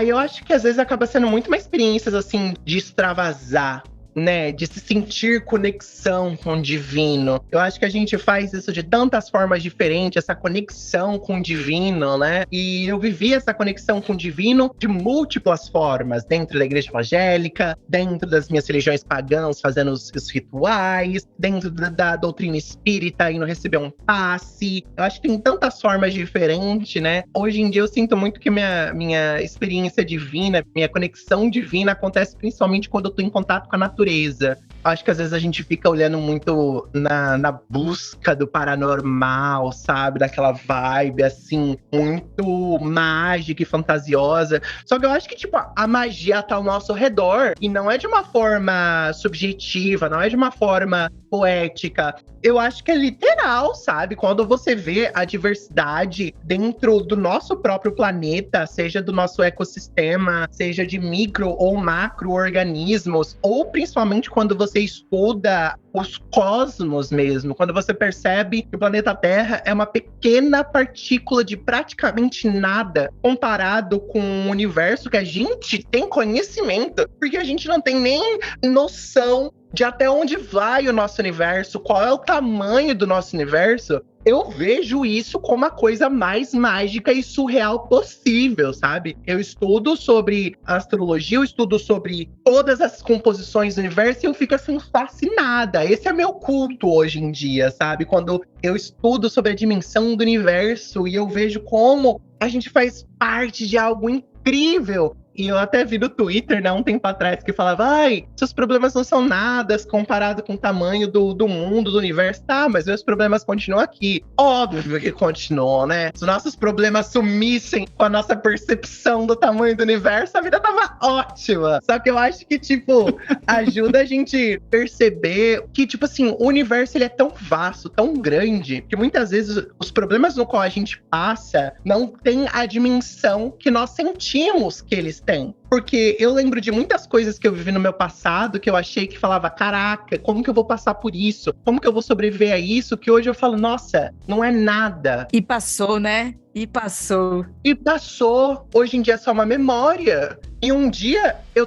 eu acho que às vezes acaba sendo muito uma experiência, assim, de extravasar, né, de se sentir conexão com o divino. Eu acho que a gente faz isso de tantas formas diferentes, essa conexão com o divino, né? E eu vivi essa conexão com o divino de múltiplas formas, dentro da igreja evangélica, dentro das minhas religiões pagãs, fazendo os rituais, dentro da doutrina espírita, indo receber um passe. Eu acho que tem tantas formas diferentes, né? Hoje em dia eu sinto muito que minha experiência divina, minha conexão divina acontece principalmente quando eu tô em contato com a natureza. Acho que às vezes a gente fica olhando muito na busca do paranormal, sabe? Daquela vibe, assim, muito mágica e fantasiosa. Só que eu acho que, tipo, a magia tá ao nosso redor. E não é de uma forma subjetiva, não é de uma forma poética. Eu acho que é literal, sabe? Quando você vê a diversidade dentro do nosso próprio planeta, seja do nosso ecossistema, seja de micro ou macro-organismos, ou principalmente quando você estuda os cosmos mesmo, quando você percebe que o planeta Terra é uma pequena partícula de praticamente nada comparado com o universo que a gente tem conhecimento, porque a gente não tem nem noção de até onde vai o nosso universo, qual é o tamanho do nosso universo. Eu vejo isso como a coisa mais mágica e surreal possível, sabe? Eu estudo sobre astrologia, eu estudo sobre todas as composições do universo e eu fico assim fascinada. Esse é meu culto hoje em dia, sabe? Quando eu estudo sobre a dimensão do universo e eu vejo como a gente faz parte de algo incrível. E eu até vi no Twitter, né, um tempo atrás, que falava: ai, seus problemas não são nada comparado com o tamanho do mundo, do universo. Tá, mas meus problemas continuam aqui. Óbvio que continuam, né? Se nossos problemas sumissem com a nossa percepção do tamanho do universo, a vida tava ótima. Só que eu acho que, tipo, ajuda a gente perceber que, tipo assim, o universo, ele é tão vasto, tão grande, que muitas vezes os problemas no qual a gente passa não tem a dimensão que nós sentimos que eles têm. Porque eu lembro de muitas coisas que eu vivi no meu passado que eu achei que falava: caraca, como que eu vou passar por isso? Como que eu vou sobreviver a isso? Que hoje eu falo: nossa, não é nada. E passou, né? E passou. E passou. Hoje em dia é só uma memória. E um dia eu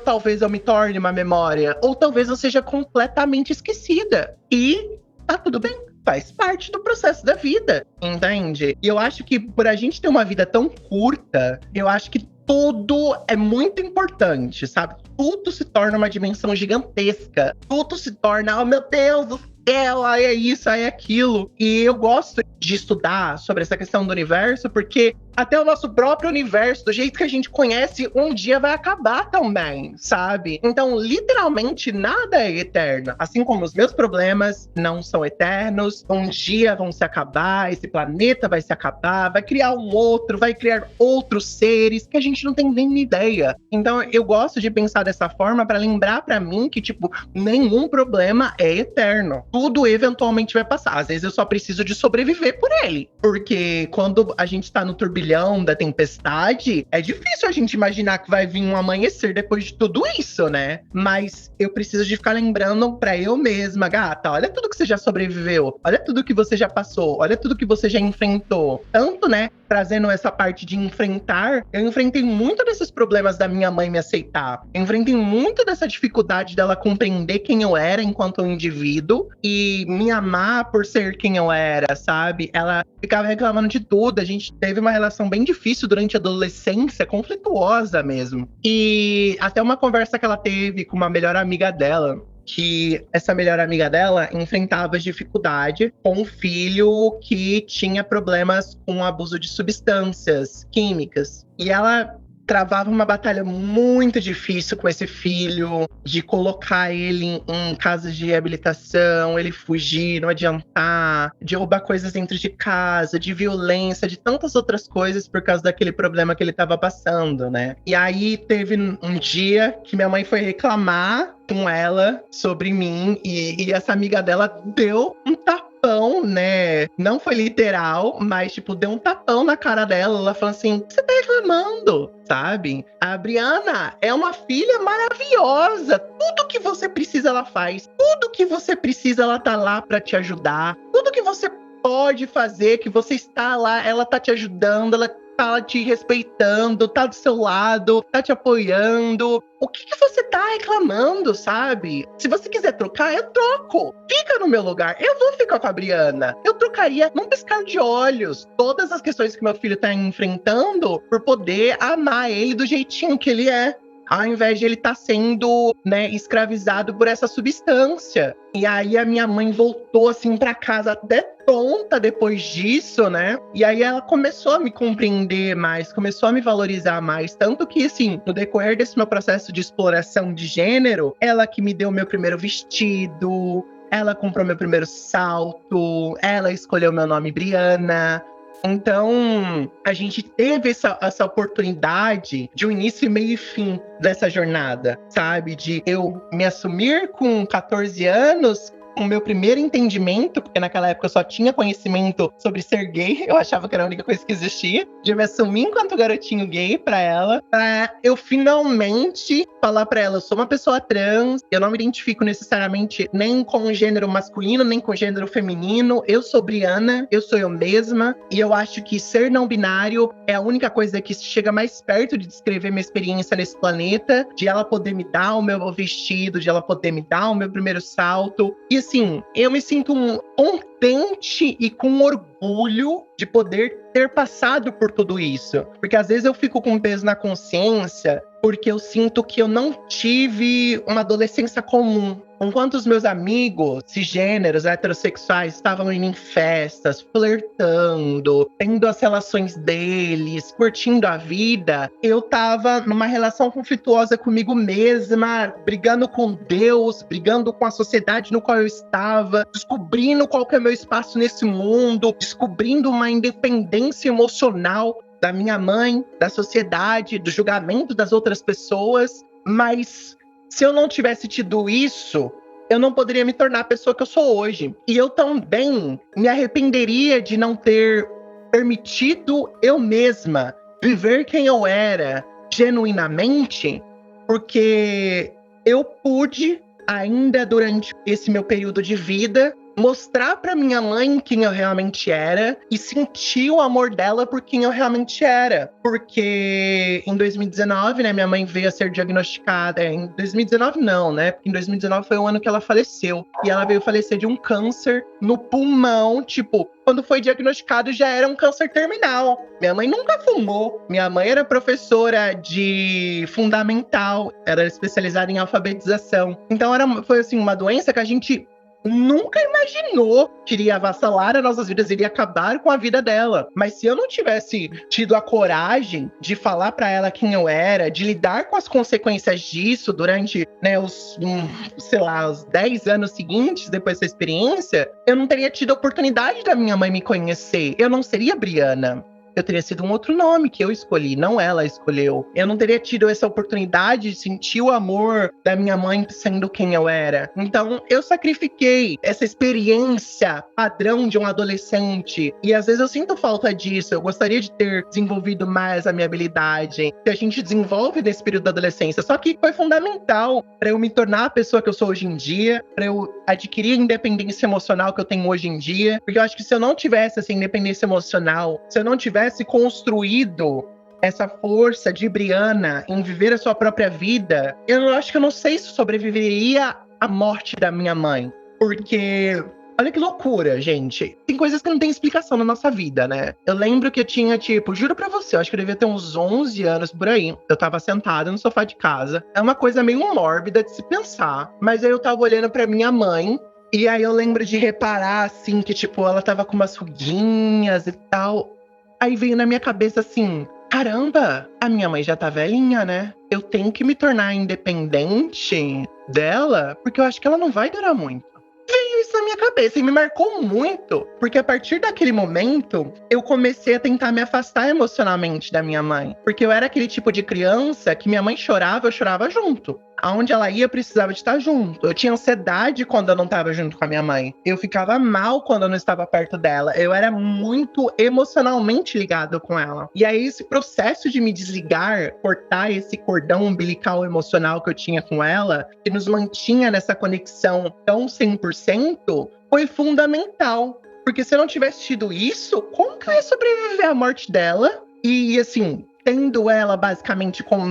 me torne uma memória. Ou talvez eu seja completamente esquecida. E tá tudo bem. Faz parte do processo da vida, entende? E eu acho que por a gente ter uma vida tão curta, eu acho que tudo é muito importante, sabe? Tudo se torna uma dimensão gigantesca. Tudo se torna, oh meu Deus do céu, aí é isso, aí é aquilo. E eu gosto de estudar sobre essa questão do universo, porque até o nosso próprio universo, do jeito que a gente conhece, um dia vai acabar também, sabe? Então, literalmente, nada é eterno. Assim como os meus problemas não são eternos, um dia vão se acabar, esse planeta vai se acabar, vai criar um outro, vai criar outros seres que a gente não tem nem ideia. Então, eu gosto de pensar dessa forma para lembrar para mim que, tipo, nenhum problema é eterno. Tudo eventualmente vai passar. Às vezes eu só preciso de sobreviver por ele. Porque quando a gente tá no turbilhão da tempestade, é difícil a gente imaginar que vai vir um amanhecer depois de tudo isso, né? Mas eu preciso de ficar lembrando pra eu mesma: gata, olha tudo que você já sobreviveu, olha tudo que você já passou, olha tudo que você já enfrentou. Tanto, né, trazendo essa parte de enfrentar, eu enfrentei muito desses problemas da minha mãe me aceitar. Eu enfrentei muito dessa dificuldade dela compreender quem eu era enquanto um indivíduo e me amar por ser quem eu era, sabe? Ela ficava reclamando de tudo. A gente teve uma relação bem difícil durante a adolescência, conflituosa mesmo. E até uma conversa que ela teve com uma melhor amiga dela, que essa melhor amiga dela enfrentava dificuldade com um filho que tinha problemas com abuso de substâncias químicas. E ela travava uma batalha muito difícil com esse filho, de colocar ele em casas de reabilitação, ele fugir, não adiantar, de roubar coisas dentro de casa, de violência, de tantas outras coisas por causa daquele problema que ele estava passando, né? E aí teve um dia que minha mãe foi reclamar com ela sobre mim e essa amiga dela deu um tapão, né? Não foi literal, mas, tipo, deu um tapão na cara dela. Ela falou assim: você tá reclamando, sabe? A Briana é uma filha maravilhosa. Tudo que você precisa, ela faz. Tudo que você precisa, ela tá lá pra te ajudar. Tudo que você pode fazer, que você está lá, ela tá te ajudando, ela tá te respeitando, tá do seu lado, tá te apoiando. O que você tá reclamando, sabe? Se você quiser trocar, eu troco. Fica no meu lugar. Eu vou ficar com a Briana. Eu trocaria num piscar de olhos todas as questões que meu filho tá enfrentando por poder amar ele do jeitinho que ele é. Ao invés de ele estar sendo, né, escravizado por essa substância. E aí a minha mãe voltou assim pra casa até tonta depois disso, né? E aí ela começou a me compreender mais, começou a me valorizar mais. Tanto que, assim, no decorrer desse meu processo de exploração de gênero, ela que me deu meu primeiro vestido, ela comprou meu primeiro salto, ela escolheu meu nome Briana. Então, a gente teve essa oportunidade de um início, meio e fim dessa jornada, sabe? De eu me assumir com 14 anos, com o meu primeiro entendimento, porque naquela época eu só tinha conhecimento sobre ser gay, eu achava que era a única coisa que existia, de eu me assumir enquanto garotinho gay pra ela, pra eu finalmente falar pra ela, eu sou uma pessoa trans, eu não me identifico necessariamente nem com o gênero masculino, nem com o gênero feminino, eu sou Briana, eu sou eu mesma, e eu acho que ser não binário é a única coisa que chega mais perto de descrever minha experiência nesse planeta, de ela poder me dar o meu vestido, de ela poder me dar o meu primeiro salto. E assim, eu me sinto contente e com orgulho de poder ter passado por tudo isso. Porque às vezes eu fico com um peso na consciência porque eu sinto que eu não tive uma adolescência comum. Enquanto os meus amigos cisgêneros, heterossexuais, estavam indo em festas, flertando, tendo as relações deles, curtindo a vida, eu tava numa relação conflituosa comigo mesma, brigando com Deus, brigando com a sociedade no qual eu estava, descobrindo qual que é o meu espaço nesse mundo, descobrindo uma independência emocional da minha mãe, da sociedade, do julgamento das outras pessoas. Mas se eu não tivesse tido isso, eu não poderia me tornar a pessoa que eu sou hoje. E eu também me arrependeria de não ter permitido eu mesma viver quem eu era genuinamente, porque eu pude, ainda durante esse meu período de vida, mostrar pra minha mãe quem eu realmente era e sentir o amor dela por quem eu realmente era. Porque em 2019, né, minha mãe veio a ser diagnosticada. Em 2019 não, né? Porque em 2019 foi o ano que ela faleceu. E ela veio falecer de um câncer no pulmão, tipo, quando foi diagnosticado já era um câncer terminal. Minha mãe nunca fumou. Minha mãe era professora de fundamental, era especializada em alfabetização. Então foi assim, uma doença que a gente nunca imaginou que iria avassalar as nossas vidas, iria acabar com a vida dela. Mas se eu não tivesse tido a coragem de falar pra ela quem eu era, de lidar com as consequências disso durante, né, os 10 anos seguintes depois dessa experiência, eu não teria tido a oportunidade da minha mãe me conhecer. Eu não seria Briana. Eu teria sido um outro nome que eu escolhi, não ela escolheu. Eu não teria tido essa oportunidade de sentir o amor da minha mãe sendo quem eu era. Então, eu sacrifiquei essa experiência padrão de um adolescente. E às vezes eu sinto falta disso. Eu gostaria de ter desenvolvido mais a minha habilidade que a gente desenvolve nesse período da adolescência. Só que foi fundamental para eu me tornar a pessoa que eu sou hoje em dia, para eu adquirir a independência emocional que eu tenho hoje em dia. Porque eu acho que se eu não tivesse essa independência emocional, se eu não tivesse construído essa força de Briana em viver a sua própria vida, eu acho que eu não sei se sobreviveria à morte da minha mãe. Porque, olha que loucura, gente. Tem coisas que não tem explicação na nossa vida, né? Eu lembro que eu tinha, juro pra você, eu acho que eu devia ter uns 11 anos por aí. Eu tava sentada no sofá de casa. É uma coisa meio mórbida de se pensar. Mas aí eu tava olhando pra minha mãe. E aí eu lembro de reparar, assim, que, ela tava com umas ruguinhas e tal. Aí veio na minha cabeça assim, caramba, a minha mãe já tá velhinha, né? Eu tenho que me tornar independente dela, porque eu acho que ela não vai durar muito. Veio isso na minha cabeça e me marcou muito, porque a partir daquele momento, eu comecei a tentar me afastar emocionalmente da minha mãe. Porque eu era aquele tipo de criança que minha mãe chorava, eu chorava junto. Aonde ela ia, eu precisava de estar junto. Eu tinha ansiedade quando eu não estava junto com a minha mãe. Eu ficava mal quando eu não estava perto dela. Eu era muito emocionalmente ligado com ela. E aí, esse processo de me desligar, cortar esse cordão umbilical emocional que eu tinha com ela, que nos mantinha nessa conexão tão 100%, foi fundamental. Porque se eu não tivesse tido isso, como que eu ia sobreviver à morte dela? E assim, tendo ela basicamente como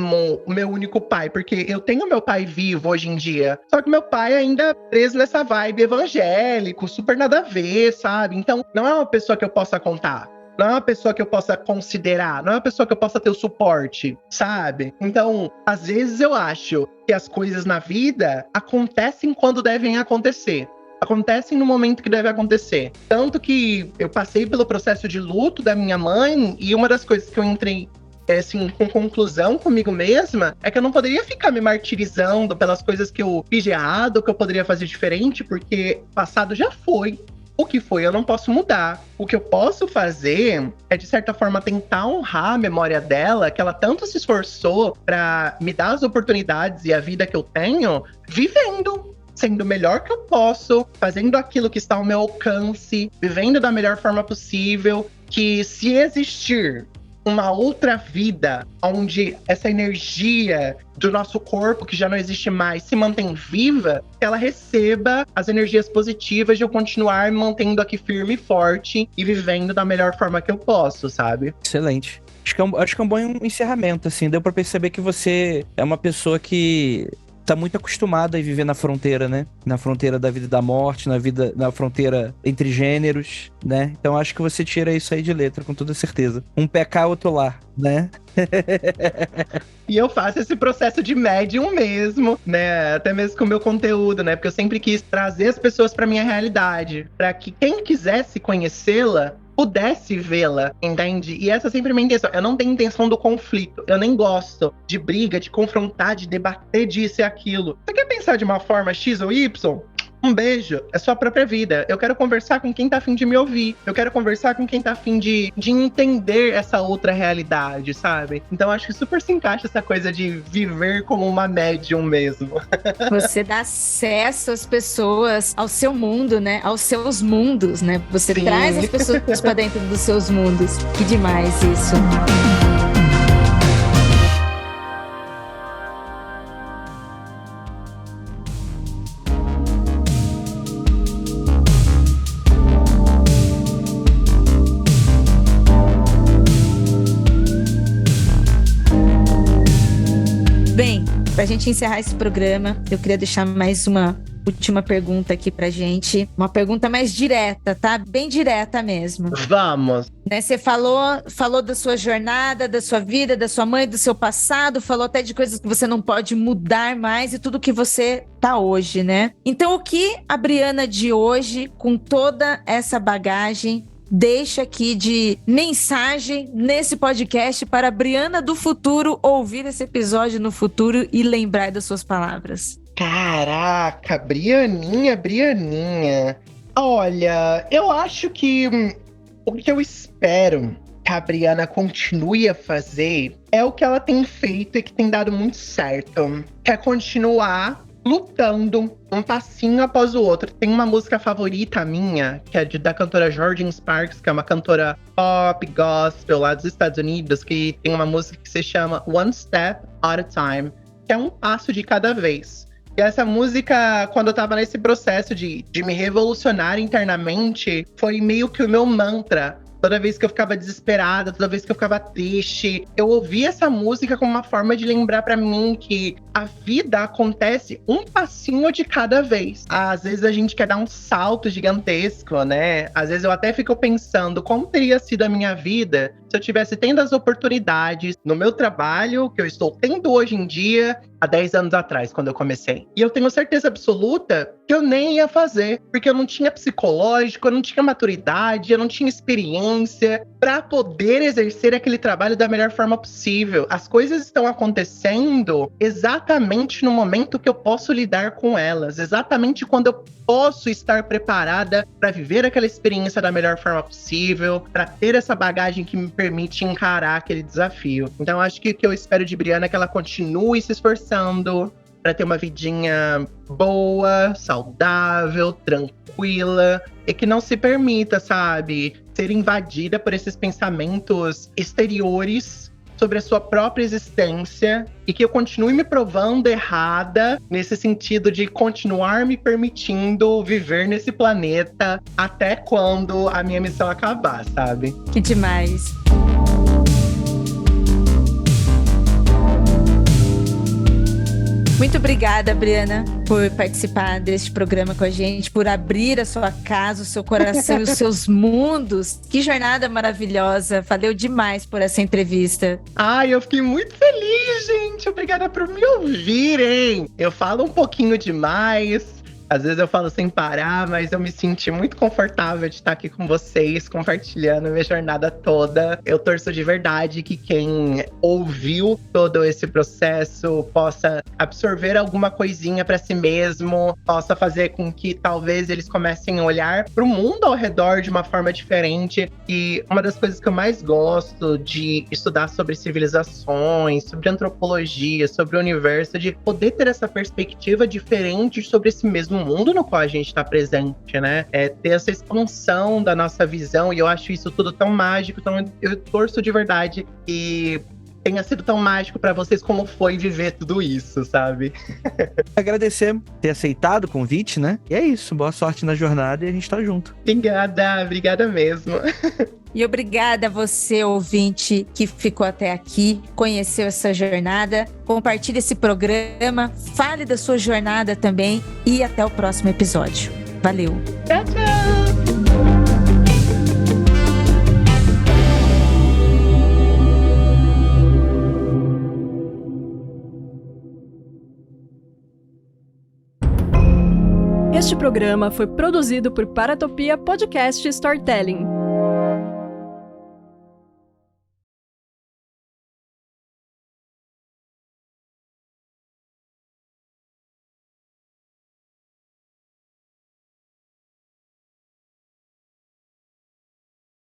o meu único pai, porque eu tenho meu pai vivo hoje em dia, só que meu pai ainda preso nessa vibe evangélico, super nada a ver, sabe? Então, não é uma pessoa que eu possa contar. Não é uma pessoa que eu possa considerar, não é uma pessoa que eu possa ter o suporte, sabe? Então, às vezes eu acho que as coisas na vida acontecem quando devem acontecer. Acontecem no momento que deve acontecer. Tanto que eu passei pelo processo de luto da minha mãe, e uma das coisas que eu entrei assim, com conclusão comigo mesma, é que eu não poderia ficar me martirizando pelas coisas que eu fiz de errado, que eu poderia fazer diferente, porque o passado já foi. O que foi, eu não posso mudar. O que eu posso fazer é, de certa forma, tentar honrar a memória dela, que ela tanto se esforçou pra me dar as oportunidades e a vida que eu tenho, vivendo, sendo o melhor que eu posso, fazendo aquilo que está ao meu alcance, vivendo da melhor forma possível, que se existir uma outra vida, onde essa energia do nosso corpo, que já não existe mais, se mantém viva, que ela receba as energias positivas de eu continuar me mantendo aqui firme e forte e vivendo da melhor forma que eu posso, sabe? Excelente. Acho que é um bom encerramento, assim. Deu pra perceber que você é uma pessoa que tá muito acostumada a viver na fronteira, né? Na fronteira da vida e da morte, na fronteira entre gêneros, né? Então acho que você tira isso aí de letra, com toda certeza. Um pé cá, outro lá, né? E eu faço esse processo de médium mesmo, né? Até mesmo com o meu conteúdo, né? Porque eu sempre quis trazer as pessoas pra minha realidade, pra que quem quisesse conhecê-la pudesse vê-la, entende? E essa é sempre a minha intenção. Eu não tenho intenção do conflito. Eu nem gosto de briga, de confrontar, de debater disso e aquilo. Você quer pensar de uma forma X ou Y? Um beijo, é sua própria vida. Eu quero conversar com quem tá afim de me ouvir. Eu quero conversar com quem tá afim de entender essa outra realidade, sabe? Então acho que super se encaixa essa coisa de viver como uma médium mesmo. Você dá acesso às pessoas ao seu mundo, né? Aos seus mundos, né? Você Sim. traz as pessoas pra dentro dos seus mundos. Que demais isso. Bem, pra gente encerrar esse programa, eu queria deixar mais uma última pergunta aqui pra gente. Uma pergunta mais direta, tá? Bem direta mesmo. Vamos! Né, você falou da sua jornada, da sua vida, da sua mãe, do seu passado, falou até de coisas que você não pode mudar mais e tudo que você tá hoje, né? Então, o que a Briana de hoje, com toda essa bagagem, deixa aqui de mensagem nesse podcast para a Briana do futuro ouvir esse episódio no futuro e lembrar das suas palavras? Caraca, Brianinha. Olha, eu acho que o que eu espero que a Briana continue a fazer é o que ela tem feito e que tem dado muito certo. Que é continuar lutando um passinho após o outro. Tem uma música favorita minha, que é da cantora Jordan Sparks, que é uma cantora pop, gospel lá dos Estados Unidos, que tem uma música que se chama One Step at a Time, que é um passo de cada vez. E essa música, quando eu tava nesse processo de me revolucionar internamente, foi meio que o meu mantra. Toda vez que eu ficava desesperada, toda vez que eu ficava triste, eu ouvia essa música como uma forma de lembrar pra mim que a vida acontece um passinho de cada vez. Às vezes a gente quer dar um salto gigantesco, né? Às vezes eu até fico pensando como teria sido a minha vida se eu tivesse tendo as oportunidades no meu trabalho que eu estou tendo hoje em dia, há 10 anos atrás, quando eu comecei. E eu tenho certeza absoluta que eu nem ia fazer, porque eu não tinha psicológico, eu não tinha maturidade, eu não tinha experiência para poder exercer aquele trabalho da melhor forma possível. As coisas estão acontecendo exatamente no momento que eu posso lidar com elas, exatamente quando eu posso estar preparada para viver aquela experiência da melhor forma possível, para ter essa bagagem que me permite encarar aquele desafio. Então acho que o que eu espero de Briana é que ela continue se esforçando para ter uma vidinha boa, saudável, tranquila, e que não se permita, sabe, ser invadida por esses pensamentos exteriores sobre a sua própria existência, e que eu continue me provando errada nesse sentido de continuar me permitindo viver nesse planeta até quando a minha missão acabar, sabe? Que demais! Muito obrigada, Briana, por participar deste programa com a gente, por abrir a sua casa, o seu coração e os seus mundos. Que jornada maravilhosa. Valeu demais por essa entrevista. Ai, eu fiquei muito feliz, gente. Obrigada por me ouvirem. Eu falo um pouquinho demais. Às vezes eu falo sem parar, mas eu me senti muito confortável de estar aqui com vocês, compartilhando a minha jornada toda. Eu torço de verdade que quem ouviu todo esse processo possa absorver alguma coisinha para si mesmo, possa fazer com que talvez eles comecem a olhar para o mundo ao redor de uma forma diferente. E uma das coisas que eu mais gosto de estudar sobre civilizações, sobre antropologia, sobre o universo, de poder ter essa perspectiva diferente sobre esse mesmo mundo no qual a gente está presente, né? Ter essa expansão da nossa visão, e eu acho isso tudo tão mágico. Então eu torço de verdade que tenha sido tão mágico para vocês como foi viver tudo isso, sabe? Agradecer ter aceitado o convite, né? E é isso, boa sorte na jornada e a gente tá junto. Obrigada mesmo. E obrigada a você, ouvinte, que ficou até aqui, conheceu essa jornada. Compartilhe esse programa, fale da sua jornada também e até o próximo episódio. Valeu! Tchau, tchau! Este programa foi produzido por Paratopia Podcast Storytelling.